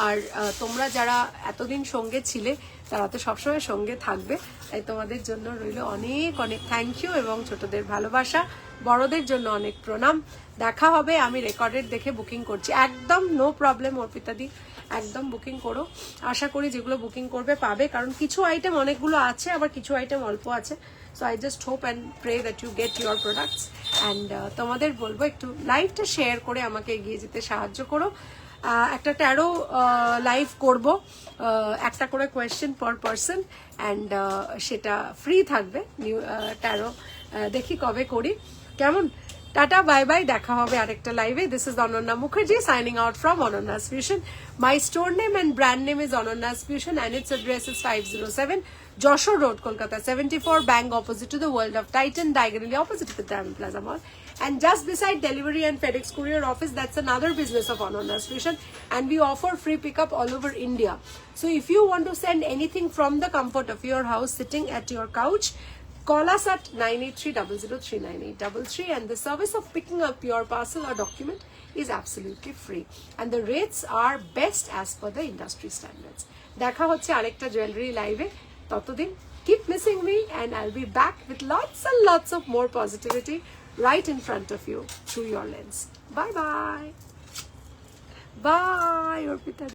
আর তোমরা যারা এতদিন সঙ্গে ছিলে তারা তো সবসময় সঙ্গে থাকবে, তাই তোমাদের জন্য রইল অনেক অনেক থ্যাংক ইউ এবং ছোটদের ভালোবাসা, বড়দের জন্য অনেক প্রণাম। দেখা হবে, আমি রেকর্ডেড দেখে বুকিং করছি, একদম নো প্রবলেম অর্পিতাদি, একদম বুকিং করো। আশা করি যেগুলো বুকিং করবে পাবে, কারণ কিছু আইটেম অনেকগুলো আছে, আবার কিছু আইটেম অল্প আছে। So I just hope and pray that you get your products. And তোমাদের বলবো একটু লাইভটা শেয়ার করে আমাকে এগিয়ে যেতে সাহায্য করো। একটা ট্যারো লাইভ করব, একটা করে কোয়েশ্চেন পার পারসন, অ্যান্ড সেটা ফ্রি থাকবে। নিউ ট্যারো দেখি কবে করি, কেমন? টাটা, বাই বাই, দেখা হবে আরেকটা লাইভে। This is Ananya Mukherjee signing out from Ananya's Fusion. My store name and brand name is Ananya's Fusion and its address is 507 Joshua Road, Kolkata, 74, bang opposite to the World of Titan, diagonally opposite to the Diamond Plaza Mall. And just beside Delivery and FedEx Courier Office, that's another business of Ananya's Fusion, and we offer free pickup all over India. So if you want to send anything from the comfort of your house, sitting at your couch, call us at 9830039833, and the service of picking up your parcel or document is absolutely free. And the rates are best as per the industry standards. দেখা হচ্ছে আরেকটা jewellery লাইভে, ততদিন keep missing me and I'll be back with lots and lots of more positivity right in front of you through your lens. Bye bye. Bye, Orpita.